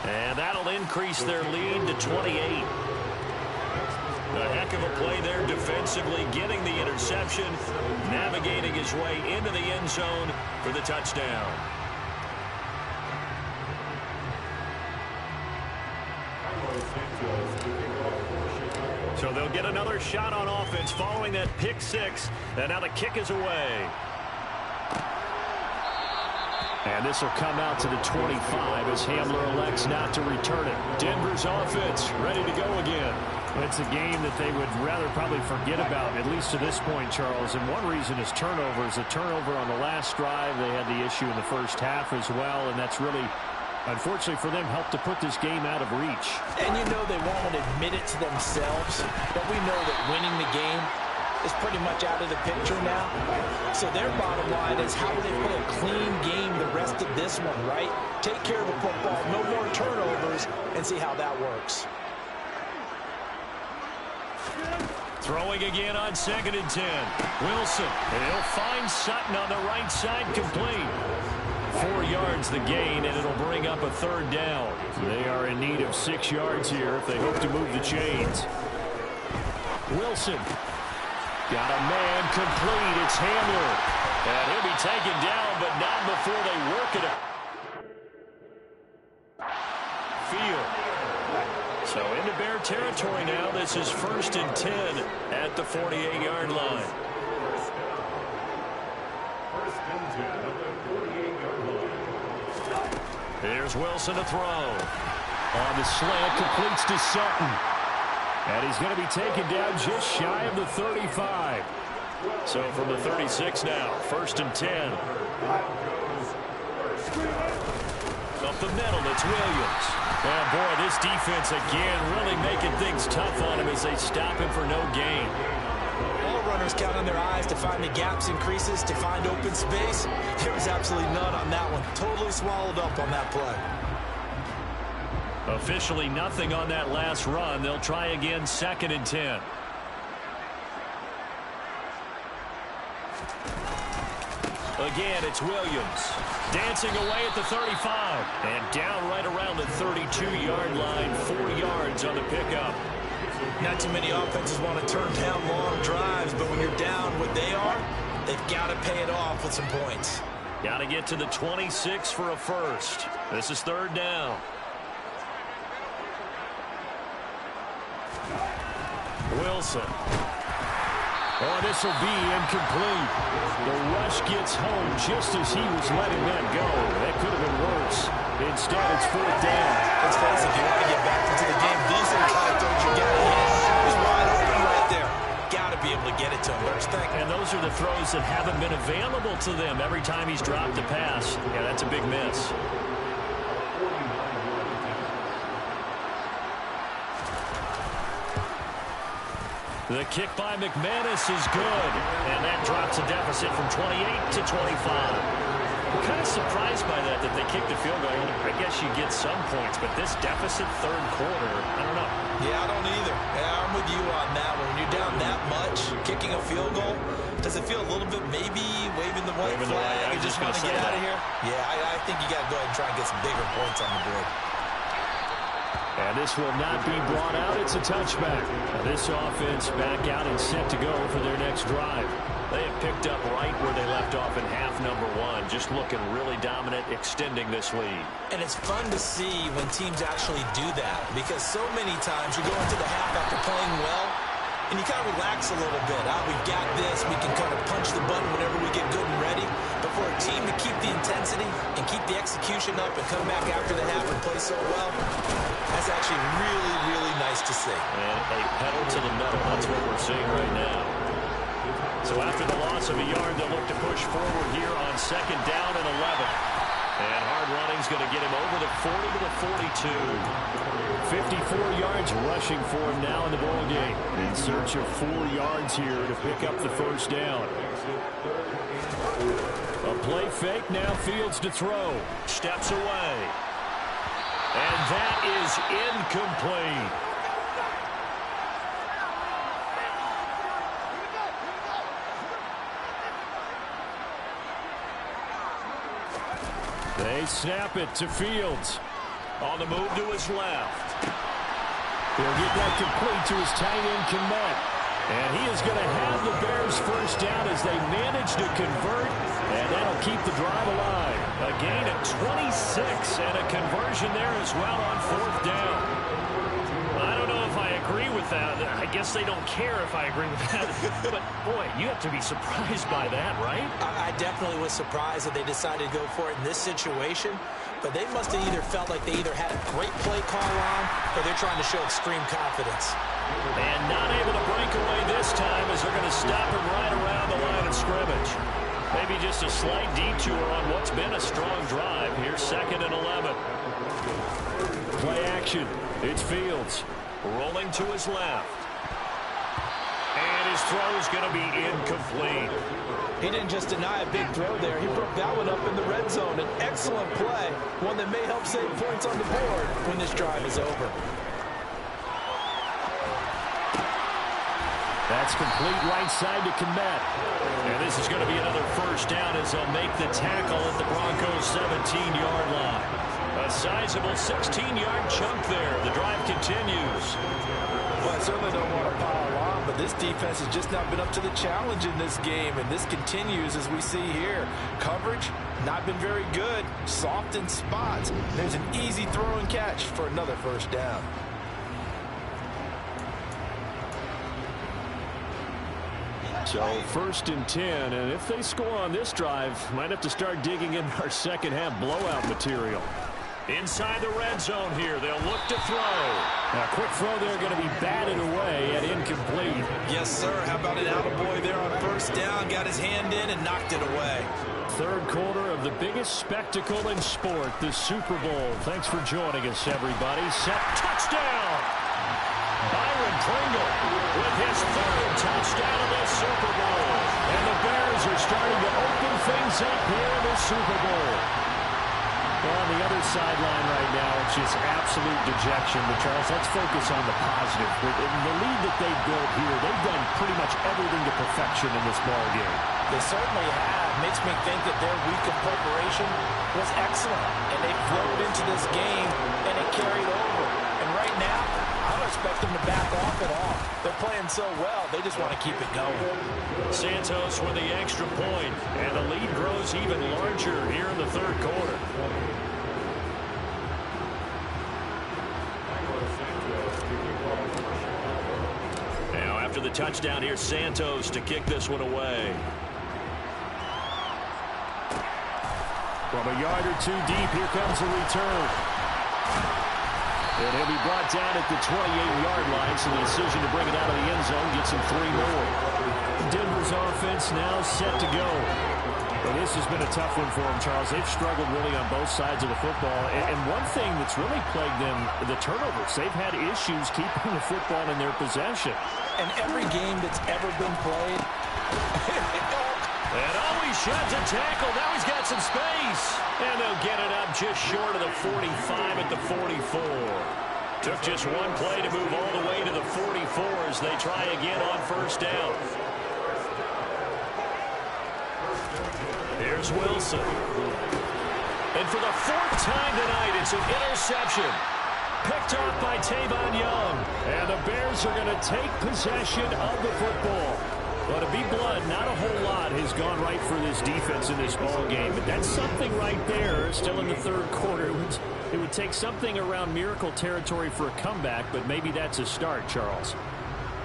And that'll increase their lead to 28. A heck of a play there defensively, getting the interception, navigating his way into the end zone for the touchdown. So they'll get another shot on offense following that pick 6. And now the kick is away. And this will come out to the 25 as Hamler elects not to return it. Denver's offense ready to go again. It's a game that they would rather probably forget about, at least to this point, Charles. And one reason is turnovers. A turnover on the last drive. They had the issue in the first half as well, and that's really, unfortunately for them, helped to put this game out of reach. And you know they won't admit it to themselves, but we know that winning the game is pretty much out of the picture now. So their bottom line is, how do they play a clean game the rest of this one, right? Take care of the football, no more turnovers, and see how that works. Throwing again on 2nd and 10. Wilson, and he'll find Sutton on the right side, complete. 4 yards the gain, and it'll bring up a 3rd down. They are in need of 6 yards here if they hope to move the chains. Wilson. Got a man complete. It's Hamler. And he'll be taken down, but not before they work it up. Field. So into Bear territory now. This is 1st and 10 at the 48-yard line. Here's Wilson to throw. On the slant, completes to Sutton. And he's going to be taken down just shy of the 35. So from the 36 now, 1st and 10. Up the middle, it's Williams. And boy, this defense again really making things tough on him as they stop him for no gain. All runners count on their eyes to find the gaps and creases, to find open space. There was absolutely none on that one. Totally swallowed up on that play. Officially nothing on that last run. They'll try again, 2nd and 10. Again, it's Williams. Dancing away at the 35. And down right around the 32-yard line. 4 yards on the pickup. Not too many offenses want to turn down long drives, but when you're down what they are, they've got to pay it off with some points. Got to get to the 26 for a first. This is 3rd down. Wilson. Oh, this will be incomplete. The rush gets home just as he was letting that go. That could have been worse. Instead, it's 4th down. Let's face it, if you want to get back into the game, these are the kind of throws you got to hit. He's wide open right there. Got to be able to get it to him. First thing. And those are the throws that haven't been available to them every time he's dropped a pass. Yeah, that's a big miss. The kick by McManus is good. And that drops a deficit from 28 to 25. I'm kind of surprised by that they kicked the field goal. I guess you get some points, but this deficit 3rd quarter, I don't know. Yeah, I don't either. Yeah, I'm with you on that one. When you're down that much, kicking a field goal, does it feel a little bit maybe waving the white flag? You just want to get out of here? Yeah, I think you got to go ahead and try and get some bigger points on the board. And this will not be brought out. It's a touchback. This offense back out and set to go for their next drive. They have picked up right where they left off in half number 1. Just looking really dominant, extending this lead. And it's fun to see when teams actually do that, because so many times you go into the half after playing well, and you kind of relax a little bit. We've got this. We can kind of punch the button whenever we get good and ready. But for a team to keep the intensity and keep the execution up and come back after the half and play so well, that's actually really, really nice to see. And a pedal to the metal. That's what we're seeing right now. So after the loss of a yard, they'll look to push forward here on 2nd down and 11. And hard running's going to get him over the 40 to the 42. 54 yards rushing for him now in the ball game. In search of 4 yards here to pick up the 1st down. A play fake, now Fields to throw. Steps away. And that is incomplete. They snap it to Fields. On the move to his left. He'll get that complete to his tight end, Kmet. And he is going to have the Bears 1st down as they manage to convert. And that'll keep the drive alive. A gain of 26 and a conversion there as well on 4th down. I don't know if I agree with that. I guess they don't care if I agree with that. But, boy, you have to be surprised by that, right? I definitely was surprised that they decided to go for it in this situation. But they must have either felt like they either had a great play call on or they're trying to show extreme confidence. And not able to break away this time as they're going to stop him right around the line of scrimmage. Maybe just a slight detour on what's been a strong drive. Here's 2nd and 11. Play action. It's Fields. Rolling to his left. And his throw is going to be incomplete. He didn't just deny a big throw there. He broke that one up in the red zone. An excellent play. One that may help save points on the board when this drive is over. That's complete right side to Kmet. And this is going to be another 1st down as they'll make the tackle at the Broncos' 17-yard line. A sizable 16-yard chunk there. The drive continues. Well, I certainly don't want to pile on, but this defense has just not been up to the challenge in this game, and this continues as we see here. Coverage, not been very good. Soft in spots. There's an easy throw and catch for another 1st down. So 1st and 10, and if they score on this drive, might have to start digging in our second half blowout material. Inside the red zone here. They'll look to throw. Now, quick throw there going to be batted away at incomplete. Yes, sir. How about an attaboy there on first down? Got his hand in and knocked it away. Third quarter of the biggest spectacle in sport, the Super Bowl. Thanks for joining us, everybody. Set touchdown! Byron Pringle with his third touchdown of the Super Bowl. And the Bears are starting to open things up here in the Super Bowl. Well, on the other sideline right now, it's just absolute dejection. But, Charles, let's focus on the positive. With the lead that they've built here, they've done pretty much everything to perfection in this ball game. They certainly have. Makes me think that their week of preparation was excellent. And they flowed into this game, and it carried over. And right now, I don't expect them to back off at all. They're playing so well, they just want to keep it going. Santos with the extra point, and the lead grows even larger here in the third quarter. Now after the touchdown, here's Santos to kick this one away. From a yard or two deep, here comes the return. And he'll be brought down at the 28-yard line, so the decision to bring it out of the end zone gets him 3 more. Denver's offense now set to go. Well, this has been a tough one for them, Charles. They've struggled really on both sides of the football. And one thing that's really plagued them, the turnovers. They've had issues keeping the football in their possession. And every game that's ever been played, and always shots a tackle. Now he's got some space. And they'll get it up just short of the 45 at the 44. Took just one play to move all the way to the 44 as they try again on first down. Here's Wilson. And for the 4th time tonight, it's an interception. Picked off by Tavon Young. And the Bears are going to take possession of the football. Well, to be blunt, not a whole lot has gone right for this defense in this ball game. But that's something right there, still in the third quarter. It would take something around miracle territory for a comeback, but maybe that's a start, Charles.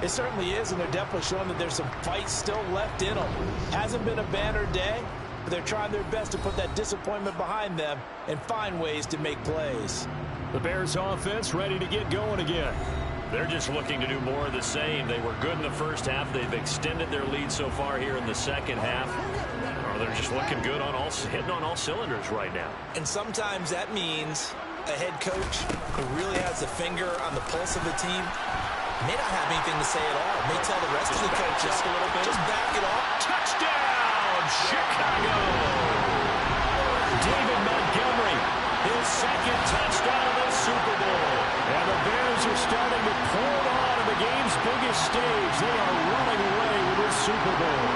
It certainly is, and they're definitely showing that there's some fight still left in them. Hasn't been a banner day, but they're trying their best to put that disappointment behind them and find ways to make plays. The Bears offense ready to get going again. They're just looking to do more of the same. They were good in the first half. They've extended their lead so far here in the second half. Or they're just looking good on hitting on all cylinders right now. And sometimes that means a head coach who really has a finger on the pulse of the team may not have anything to say at all. May tell the rest of the coaches a little bit. Just back it off. Touchdown, Chicago! David Montgomery, his second touchdown of the Super Bowl. And the Bears are starting to pull it on in the game's biggest stage. They are running away with this Super Bowl.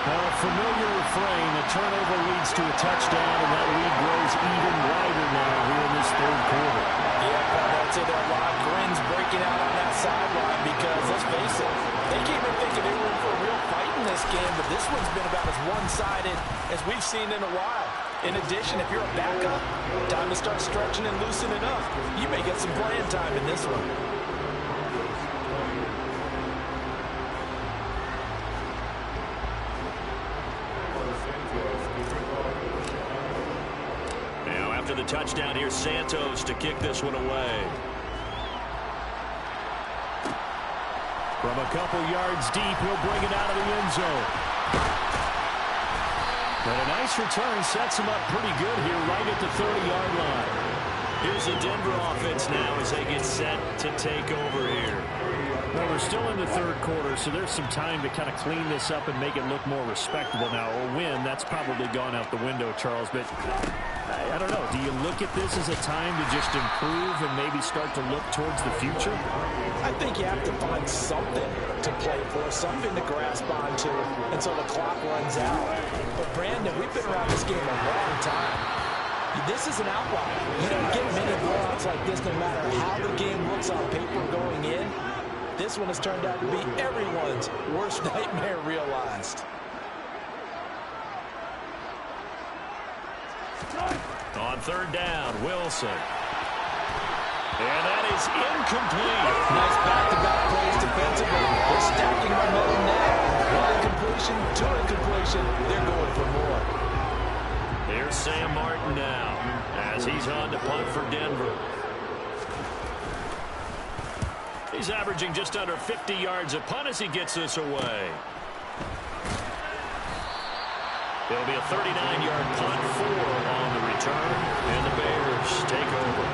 A familiar refrain, a turnover leads to a touchdown, and that lead grows even wider now here in this third quarter. Yeah, I'd say there are a lot of grins breaking out on that sideline because, let's face it, they came in thinking they were in for a real fight in this game, but this one's been about as one-sided as we've seen in a while. In addition, if you're a backup, time to start stretching and loosening up. You may get some playing time in this one. Now after the touchdown, here's Santos to kick this one away. From a couple yards deep, he'll bring it out of the end zone. But a nice return sets him up pretty good here right at the 30-yard line. Here's the Denver offense now as they get set to take over here. Well, we're still in the third quarter, so there's some time to kind of clean this up and make it look more respectable now. A win, that's probably gone out the window, Charles. But I don't know. Do you look at this as a time to just improve and maybe start to look towards the future? I think you have to find something to play for, something to grasp onto until the clock runs out. But, Brandon, we've been around this game a long time. This is an outlier. You don't get many blowouts like this no matter how the game looks on paper going in. This one has turned out to be everyone's worst nightmare realized. On third down, Wilson. And that is incomplete. Nice back-to-back plays defensively. They're stacking momentum now. One incompletion, two incompletion. They're going for more. Here's Sam Martin now. as he's on to punt for Denver. He's averaging just under 50 yards a punt as he gets this away. It'll be a 39-yard punt, 4 on the return, and the Bears take over.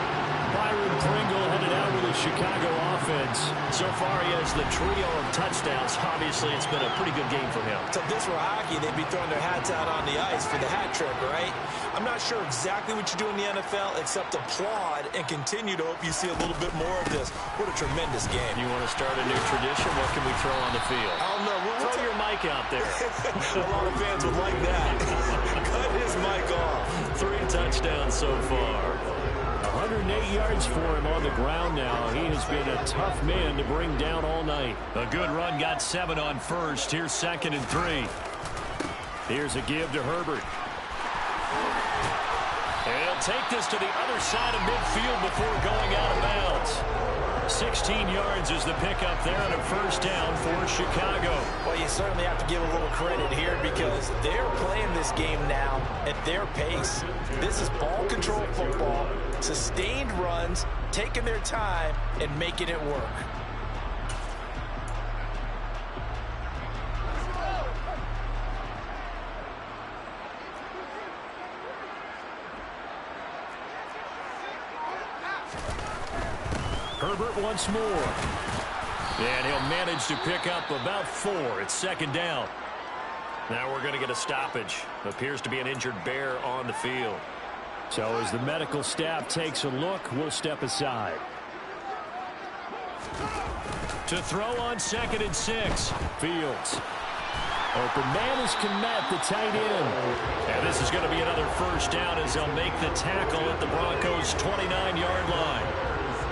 Byron Pringle headed out with the Chicago offense. So far, he has the trio of touchdowns. Obviously, it's been a pretty good game for him. So if this were hockey, they'd be throwing their hats out on the ice for the hat trick, right? I'm not sure exactly what you do in the NFL, except applaud and continue to hope you see a little bit more of this. What a tremendous game. You want to start a new tradition? What can we throw on the field? I don't know. Throw your mic out there. A lot of fans would like that. Cut his mic off. 3 touchdowns so far. 108 yards for him on the ground now. He has been a tough man to bring down all night. A good run, got 7 on first. Here's 2nd and 3. Here's a give to Herbert. And he'll take this to the other side of midfield before going out of bounds. 16 yards is the pickup there on a first down for Chicago. Well, you certainly have to give a little credit here because they're playing this game now at their pace. This is ball control football, sustained runs, taking their time, and making it work. Herbert once more. And he'll manage to pick up about 4. It's 2nd down. Now we're going to get a stoppage. Appears to be an injured Bear on the field. So as the medical staff takes a look, we'll step aside. To throw on 2nd and 6. Fields. Open man is Kmet, the tight end. And this is going to be another first down as they'll make the tackle at the Broncos' 29-yard line.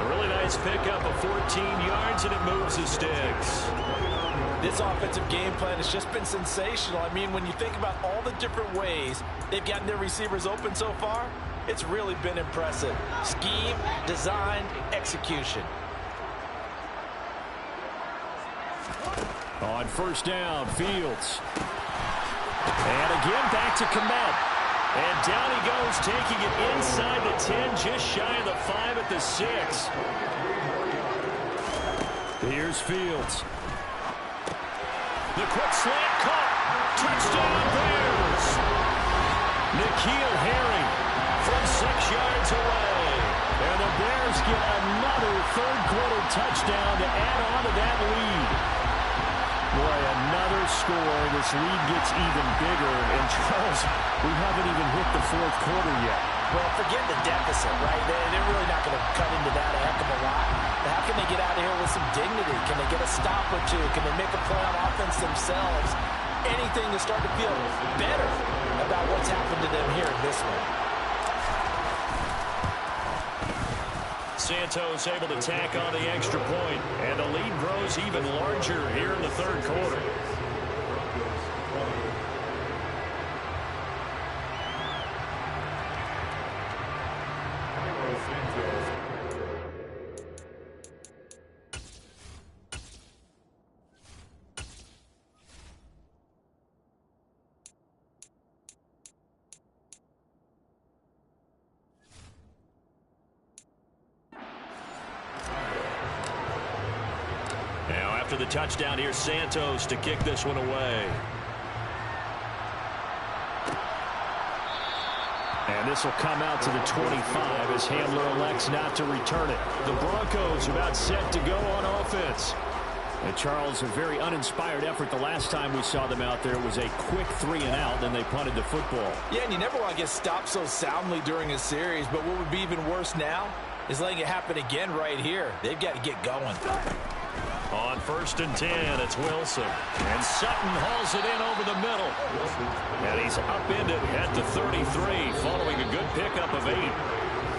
A really nice pickup of 14 yards, and it moves the sticks. This offensive game plan has just been sensational. I mean, when you think about all the different ways they've gotten their receivers open so far, it's really been impressive. Scheme, design, execution. On first down, Fields. And again, back to Kmet. And down he goes, taking it inside the 10, just shy of the 5 at the 6. Here's Fields. The quick slant caught. Touchdown Bears. N'Keal Harry from 6 yards away. And the Bears get another third-quarter touchdown to add on to that lead. Boy, another score. This lead gets even bigger. And Charles, we haven't even hit the 4th quarter yet. Well, forget the deficit, right? They're really not going to cut into that a heck of a lot. But how can they get out of here with some dignity? Can they get a stop or two? Can they make a play on offense themselves? Anything to start to feel better about what's happened to them here in this one. Santos able to tack on the extra point, and the lead grows even larger here in the 3rd quarter. After the touchdown, here's Santos to kick this one away. And this will come out to the 25 as Hamler elects not to return it. The Broncos are about set to go on offense. And Charles, a very uninspired effort the last time we saw them out there. It was a quick 3 and out, then they punted the football. Yeah, and you never want to get stopped so soundly during a series, but what would be even worse now is letting it happen again right here. They've got to get going. On 1st and 10, it's Wilson. And Sutton hauls it in over the middle. And he's upended at the 33, following a good pickup of 8.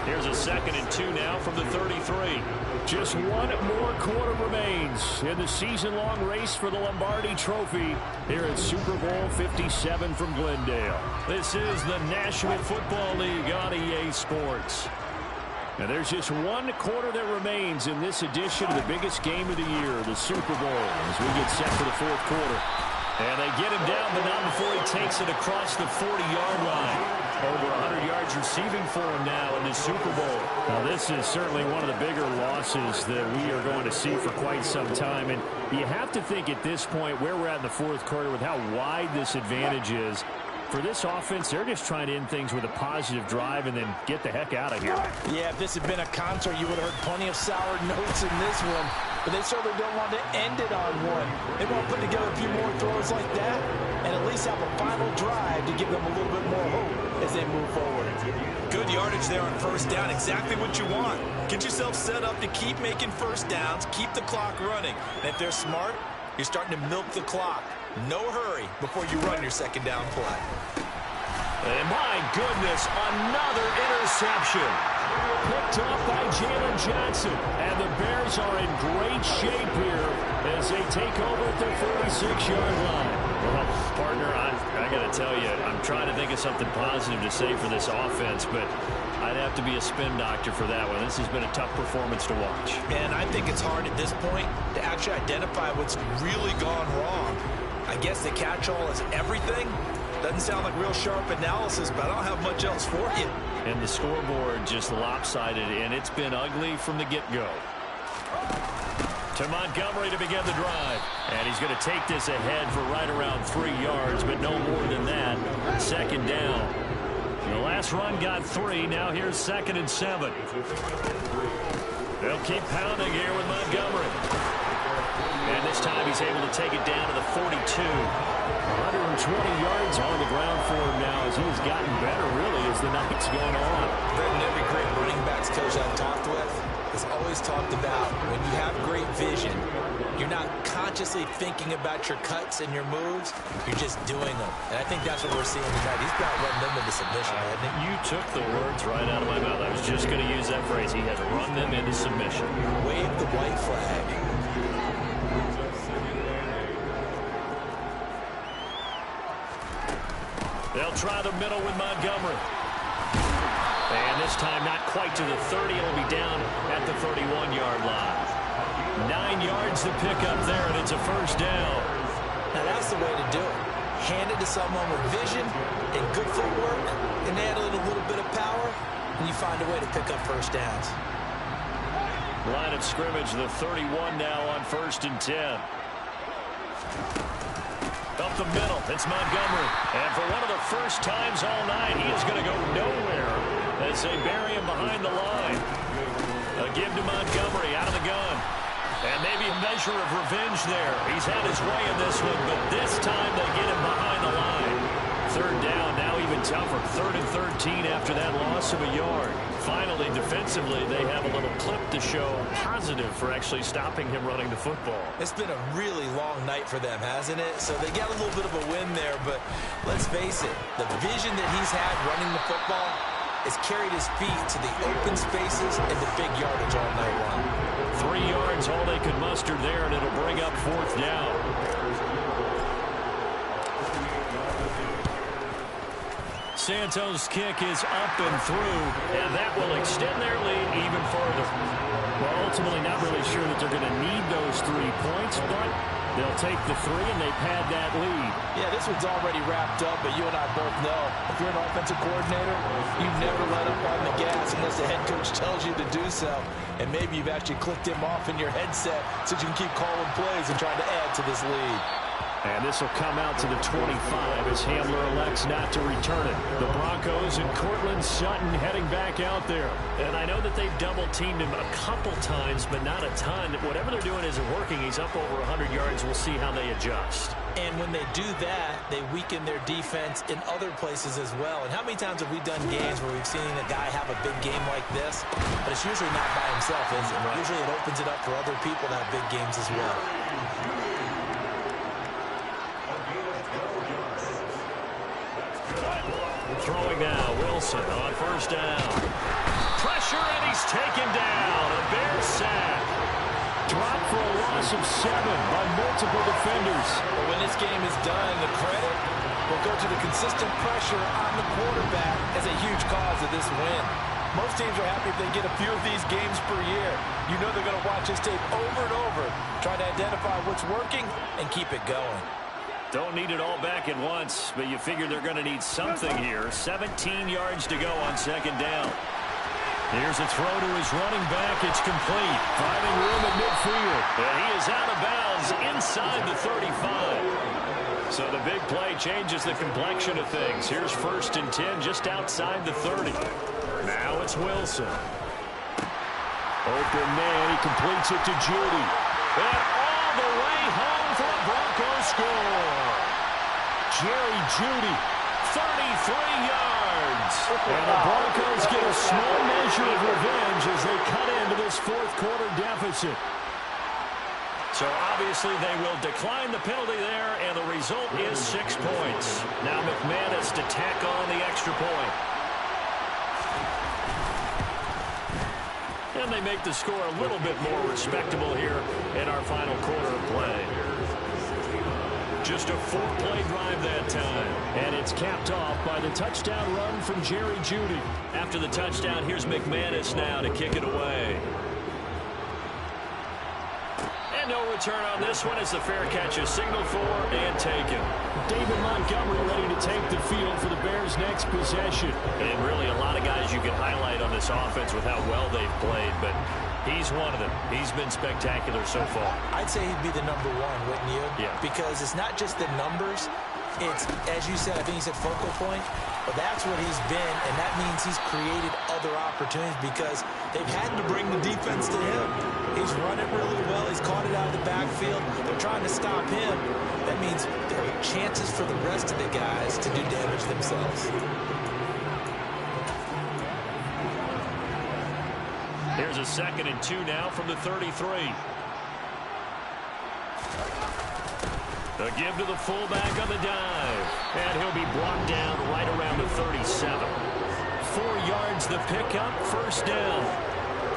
Here's a 2nd and 2 now from the 33. Just one more quarter remains in the season-long race for the Lombardi Trophy here at Super Bowl 57 from Glendale. This is the National Football League on EA Sports. And there's just one quarter that remains in this edition of the biggest game of the year, the Super Bowl, as we get set for the 4th quarter. And they get him down, but not before he takes it across the 40-yard line. Over 100 yards receiving for him now in the Super Bowl. Now, this is certainly one of the bigger losses that we are going to see for quite some time. And you have to think at this point where we're at in the fourth quarter with how wide this advantage is. For this offense, they're just trying to end things with a positive drive and then get the heck out of here. Yeah, if this had been a concert, you would have heard plenty of sour notes in this one. But they certainly don't want to end it on one. They want to put together a few more throws like that and at least have a final drive to give them a little bit more hope as they move forward. Good yardage there on first down. Exactly what you want. Get yourself set up to keep making first downs, keep the clock running. And if they're smart, you're starting to milk the clock. No hurry before you run your second down play. And my goodness, another interception. Picked off by Jalen Johnson. And the Bears are in great shape here as they take over at their 46-yard line. Well, partner, I got to tell you, I'm trying to think of something positive to say for this offense, but I'd have to be a spin doctor for that one. This has been a tough performance to watch. And I think it's hard at this point to actually identify what's really gone wrong. I guess the catch-all is everything. Doesn't sound like real sharp analysis, but I don't have much else for you. And the scoreboard just lopsided, and it's been ugly from the get-go. To Montgomery to begin the drive. And he's going to take this ahead for right around 3 yards, but no more than that. Second down. The last run got 3. Now here's 2nd and 7. They'll keep pounding here with Montgomery. And this time he's able to take it down to the 42. 120 yards on the ground for him now as he's gotten better, really, as the night's gone on. Brendan, every great running backs coach I've talked with has always talked about when you have great vision, you're not consciously thinking about your cuts and your moves, you're just doing them. And I think that's what we're seeing tonight. He's got to run them into submission, hasn't he? You took the words right out of my mouth. I was just going to use that phrase. He has run them into submission. Wave the white flag. They'll try the middle with Montgomery. And this time not quite to the 30. It'll be down at the 31-yard line. 9 yards to pick up there, and it's a first down. Now that's the way to do it. Hand it to someone with vision and good footwork and add in a little bit of power, and you find a way to pick up first downs. Line of scrimmage, the 31 now on 1st and 10. Up the middle, it's Montgomery. And for one of the first times all night, he is going to go nowhere as they bury him behind the line. A give to Montgomery out of the gun. And maybe a measure of revenge there. He's had his way in this one, but this time they get him behind the line. 3rd down, now even tougher. 3rd and 13 after that loss of a yard. Finally, defensively, they have a little clip to show positive for actually stopping him running the football. It's been a really long night for them, hasn't it? So they got a little bit of a win there, but let's face it, the vision that he's had running the football has carried his feet to the open spaces and the big yardage all night long. 3 yards, all they could muster there, and it'll bring up 4th down. Santos' kick is up and through, and that will extend their lead even further. Well, ultimately not really sure that they're going to need those 3 points, but they'll take the 3 and they pad that lead. Yeah, this one's already wrapped up, but you and I both know if you're an offensive coordinator, you never let up on the gas unless the head coach tells you to do so. And maybe you've actually clicked him off in your headset so you can keep calling plays and trying to add to this lead. And this will come out to the 25 as Hamler elects not to return it. The Broncos and Cortland Sutton heading back out there. And I know that they've double-teamed him a couple times, but not a ton. Whatever they're doing isn't working. He's up over 100 yards. We'll see how they adjust. And when they do that, they weaken their defense in other places as well. And how many times have we done games where we've seen a guy have a big game like this? But it's usually not by himself, is it? Usually it opens it up for other people to have big games as well. Throwing now, Wilson on 1st down. Pressure, and he's taken down. A Bear sack. Dropped for a loss of 7 by multiple defenders. But when this game is done, the credit will go to the consistent pressure on the quarterback as a huge cause of this win. Most teams are happy if they get a few of these games per year. You know they're going to watch this tape over and over, try to identify what's working and keep it going. Don't need it all back at once, but you figure they're going to need something here. 17 yards to go on second down. Here's a throw to his running back. It's complete. Finding room at midfield. And he is out of bounds inside the 35. So the big play changes the complexion of things. Here's 1st and 10 just outside the 30. Now it's Wilson. Open man. He completes it to Judy. And all the way home for a Broncos score. Jerry Judy, 33 yards. And the Broncos get a small measure of revenge as they cut into this 4th quarter deficit. So obviously they will decline the penalty there, and the result is 6 points. Now McManus to tack on the extra point. And they make the score a little bit more respectable here in our final quarter of play. Just a 4-play drive that time. And it's capped off by the touchdown run from Jerry Judy. After the touchdown, here's McManus now to kick it away. And no return on this one as the fair catch is signaled for and taken. David Montgomery ready to take the field for the Bears' next possession. And really a lot of guys you can highlight on this offense with how well they've played, but he's one of them. He's been spectacular so far. I'd say he'd be the number 1, wouldn't you? Yeah. Because it's not just the numbers. It's, as you said, I think you said focal point, but that's what he's been, and that means he's created other opportunities because they've had to bring the defense to him. He's run it really well. He's caught it out of the backfield. They're trying to stop him. That means there are chances for the rest of the guys to do damage themselves. Here's a 2nd and 2 now from the 33. A give to the fullback on the dive. And he'll be brought down right around the 37. 4 yards the pickup, 1st down.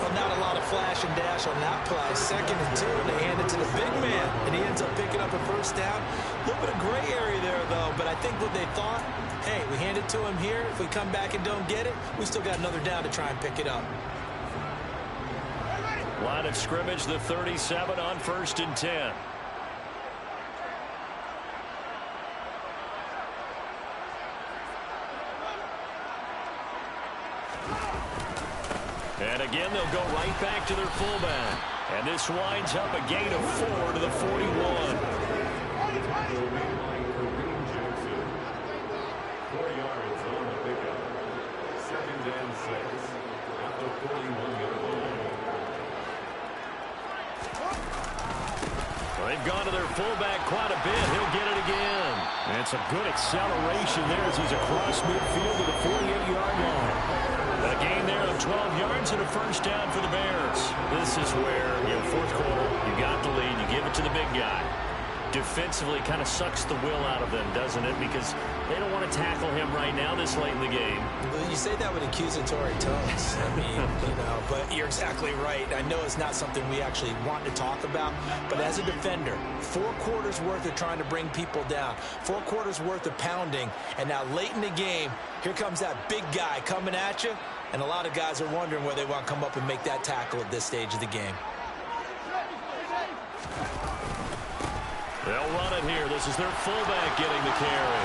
Well, not a lot of flash and dash on that play. 2nd and 2, and they hand it to the big man. And he ends up picking up a 1st down. A little bit of gray area there, though. But I think what they thought, hey, we hand it to him here. If we come back and don't get it, we still got another down to try and pick it up. Line of scrimmage, the 37 on 1st and 10. And again, they'll go right back to their fullback. And this winds up a gain of 4 to the 41. 4 yards on the pickup. 2nd and 6 at the 41-yard line. Well, they've gone to their fullback quite a bit. He'll get it again. And some good acceleration there as he's across midfield to the 48-yard line. A gain there of 12 yards and a 1st down for the Bears. This is where, 4th quarter, you got the lead, you give it to the big guy. Defensively kind of sucks the will out of them, doesn't it? Because they don't want to tackle him right now this late in the game. Well, you say that with accusatory tones. I mean, but you're exactly right. I know it's not something we actually want to talk about, but as a defender, 4 quarters worth of trying to bring people down, 4 quarters worth of pounding, and now late in the game, here comes that big guy coming at you, and a lot of guys are wondering where they want to come up and make that tackle at this stage of the game. They'll run it here. This is their fullback getting the carry.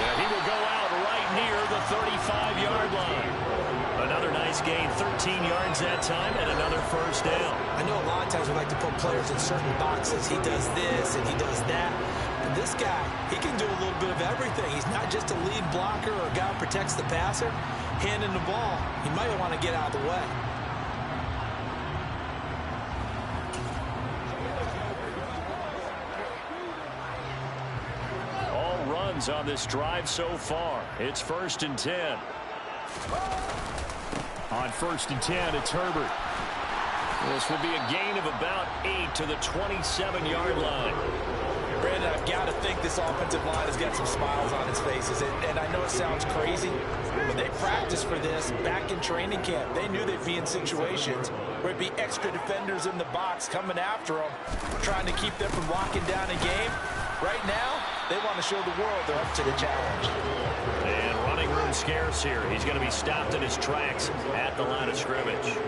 Yeah, he will go out right near the 35-yard line. Another nice gain, 13 yards that time, and another 1st down. I know a lot of times we like to put players in certain boxes. He does this and he does that. But this guy, he can do a little bit of everything. He's not just a lead blocker or a guy who protects the passer. Handing the ball, he might want to get out of the way. On this drive so far. It's 1st and 10. On 1st and 10, it's Herbert. This will be a gain of about 8 to the 27-yard line. Brandon, I've got to think this offensive line has got some smiles on its faces. And I know it sounds crazy, but they practiced for this back in training camp. They knew they'd be in situations where it'd be extra defenders in the box coming after them, trying to keep them from locking down a game. Right now, they want to show the world they're up to the challenge. And running room scarce here. He's going to be stopped in his tracks at the line of scrimmage.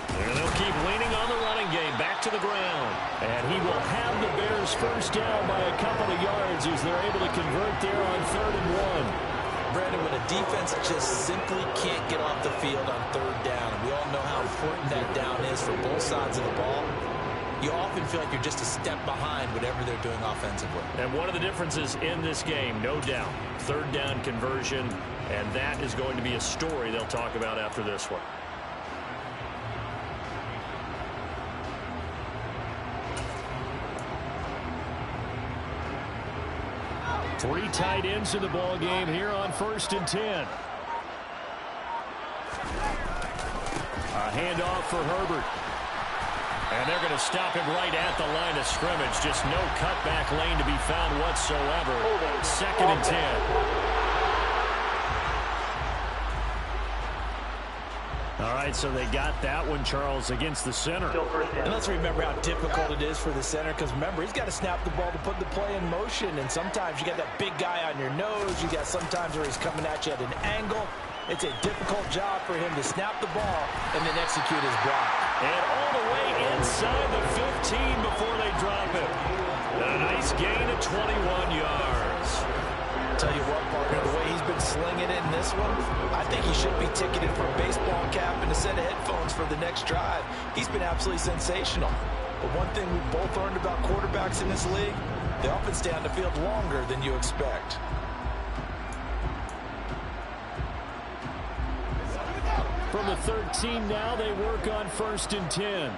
And they'll keep leaning on the running game. Back to the ground. And he will will have the Bears first down by a couple of yards as they're able to convert there on 3rd and 1. Brandon, when a defense just simply can't get off the field on 3rd down, and we all know how important that down is for both sides of the ball, you often feel like you're just a step behind whatever they're doing offensively. And one of the differences in this game, no doubt, 3rd down conversion, and that is going to be a story they'll talk about after this one. Three tight ends in the ball game here on 1st and 10. A handoff for Herbert. And they're going to stop him right at the line of scrimmage. Just no cutback lane to be found whatsoever. 2nd and 10. All right, so they got that one, Charles, against the center. And let's remember how difficult it is for the center, because remember, he's got to snap the ball to put the play in motion, and sometimes you got that big guy on your nose. You got sometimes where he's coming at you at an angle. It's a difficult job for him to snap the ball and then execute his block. And all the way inside the 15 before they drop it. A nice gain of 21 yards. Tell you what, partner, the way he's been slinging it in this one, I think he should be ticketed for a baseball cap and a set of headphones for the next drive. He's been absolutely sensational. But one thing we've both learned about quarterbacks in this league, they often stay on the field longer than you expect. From the 13 now, they work on 1st and 10.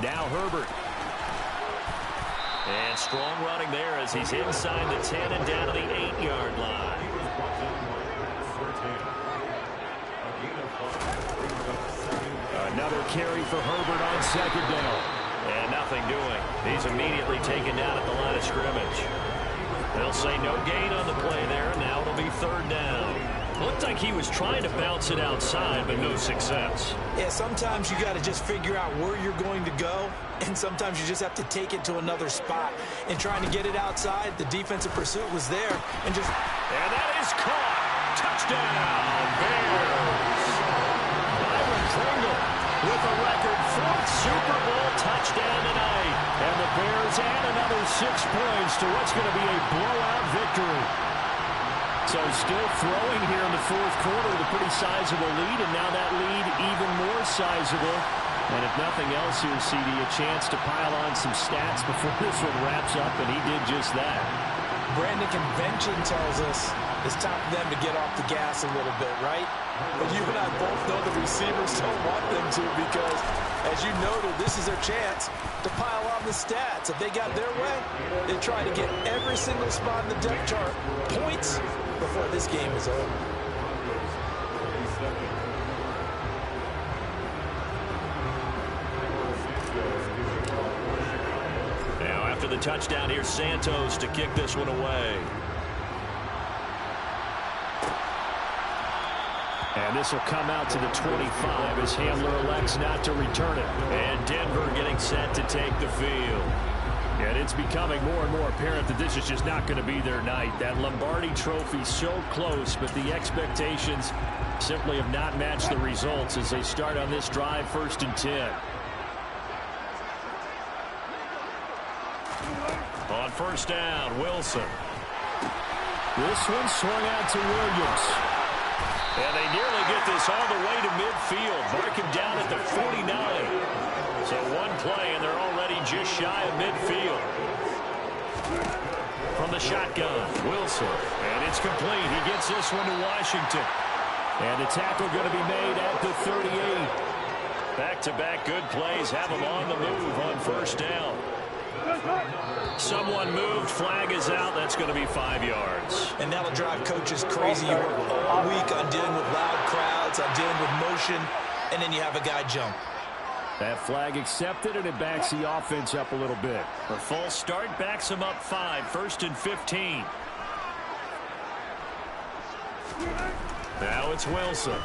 Now Herbert. And strong running there as he's inside the 10 and down to the 8-yard line. Another carry for Herbert on 2nd down. And nothing doing. He's immediately taken down at the line of scrimmage. They'll say no gain on the play there. Now it'll be 3rd down. Looked like he was trying to bounce it outside, but no success. Yeah, sometimes you got to just figure out where you're going to go, and sometimes you just have to take it to another spot. And trying to get it outside, the defensive pursuit was there, and that is caught. Touchdown, Bears. Byron Pringle with a record 4th Super Bowl touchdown tonight. And the Bears add another 6 points to what's going to be a blowout victory. So still throwing here in the 4th quarter with a pretty sizable lead, and now that lead even more sizable. And if nothing else here, CD, a chance to pile on some stats before this one wraps up, and he did just that. Brandon, convention tells us it's time for them to get off the gas a little bit, right? But you and I both know the receivers don't want them to, because, as you noted, this is their chance to pile on the stats. If they got their way, they try to get every single spot in the depth chart points before this game is over. Now, after the touchdown, here's Santos to kick this one away. And this will come out to the 25 as Hamler elects not to return it. And Denver getting set to take the field. And it's becoming more and more apparent that this is just not going to be their night. That Lombardi trophy so close, but the expectations simply have not matched the results as they start on this drive, 1st and 10. On 1st down, Wilson. This one swung out to Williams. And they nearly get this all the way to midfield. Mark him down at the 49. So one play, and they're already just shy of midfield. From the shotgun, Wilson. And it's complete. He gets this one to Washington. And the tackle going to be made at the 38. Back-to-back good plays have him on the move on 1st down. Someone moved. Flag is out. That's going to be 5 yards. And that'll drive coaches crazy. You work all week on dealing with loud crowds, on dealing with motion, and then you have a guy jump. That flag accepted, and it backs the offense up a little bit. A false start backs them up 5. 1st and 15. Now it's Wilson.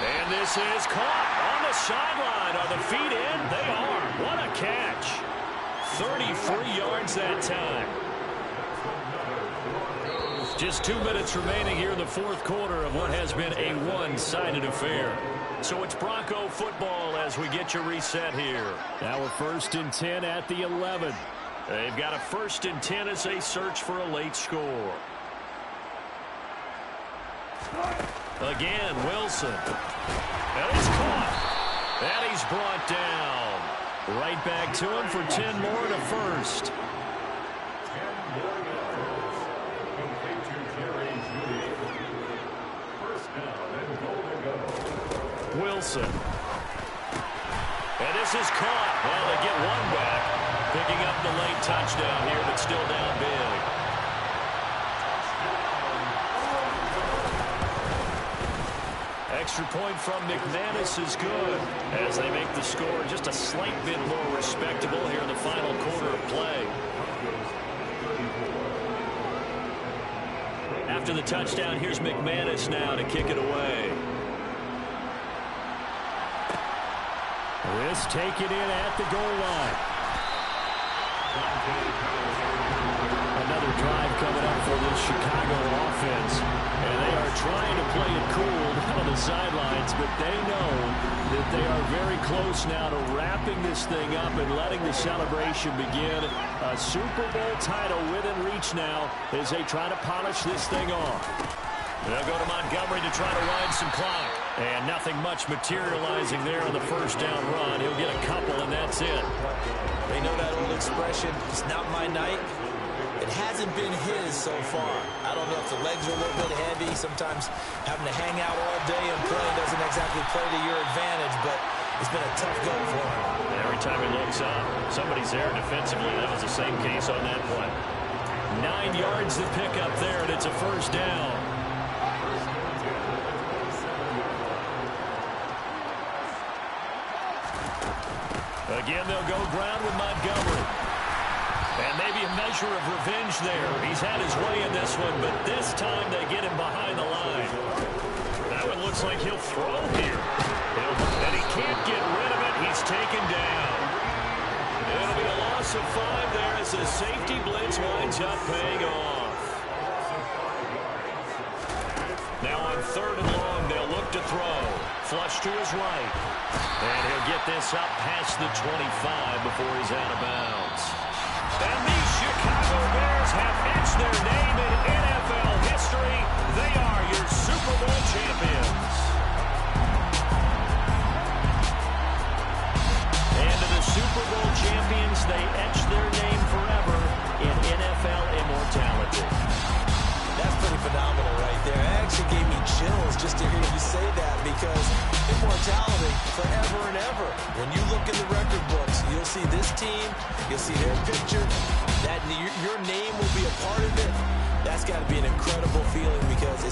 And this is caught on the sideline. Are the feet in? They are. What a catch. 33 yards that time. Just 2 minutes remaining here in the fourth quarter of what has been a one-sided affair. So it's Bronco football as we get your reset here. Now a 1st and 10 at the 11. They've got a 1st and 10 as they search for a late score. Again, Wilson. And he's caught. And he's brought down. Right back to him for 10 more to first. Wilson. And this is caught. Well, they get one back. Picking up the late touchdown here, but still down big. Extra point from McManus is good as they make the score just a slight bit more respectable here in the final quarter of play. After the touchdown, here's McManus now to kick it away. This taken in at the goal line. Another drive coming up for this Chicago offense. And they are trying to play it cool down on the sidelines, but they know that they are very close now to wrapping this thing up and letting the celebration begin. A Super Bowl title within reach now as they try to polish this thing off. They'll go to Montgomery to try to wind some clock. And nothing much materializing there on the first down run. He'll get a couple, and that's it. They know that old expression, it's not my night. It hasn't been his so far. I don't know if the legs are a little bit heavy. Sometimes having to hang out all day and play doesn't exactly play to your advantage, but it's been a tough go for him. Every time he looks up, somebody's there defensively. That was the same case on that play. 9 yards to pick up there, and it's a first down. Again, they'll go ground with Montgomery. And maybe a measure of revenge there. He's had his way in this one, but this time they get him behind the line. That one looks like he'll throw here. And he can't get rid of it. He's taken down. It'll be a loss of 5 there as the safety blitz winds up paying off. Now on 3rd and long, they'll look to throw. Flush to his right. And he'll get this up past the 25 before he's out of bounds. And the Chicago Bears have etched their name in NFL history. They are your Super Bowl champions. And to the Super Bowl champions, they etch their name forever in NFL immortality. That's pretty phenomenal right there. It actually gave me chills just to hear you say that because immortality forever and ever. When you look in the record books, you'll see this team, you'll see their picture, that your name will be a part of it. That's got to be an incredible feeling because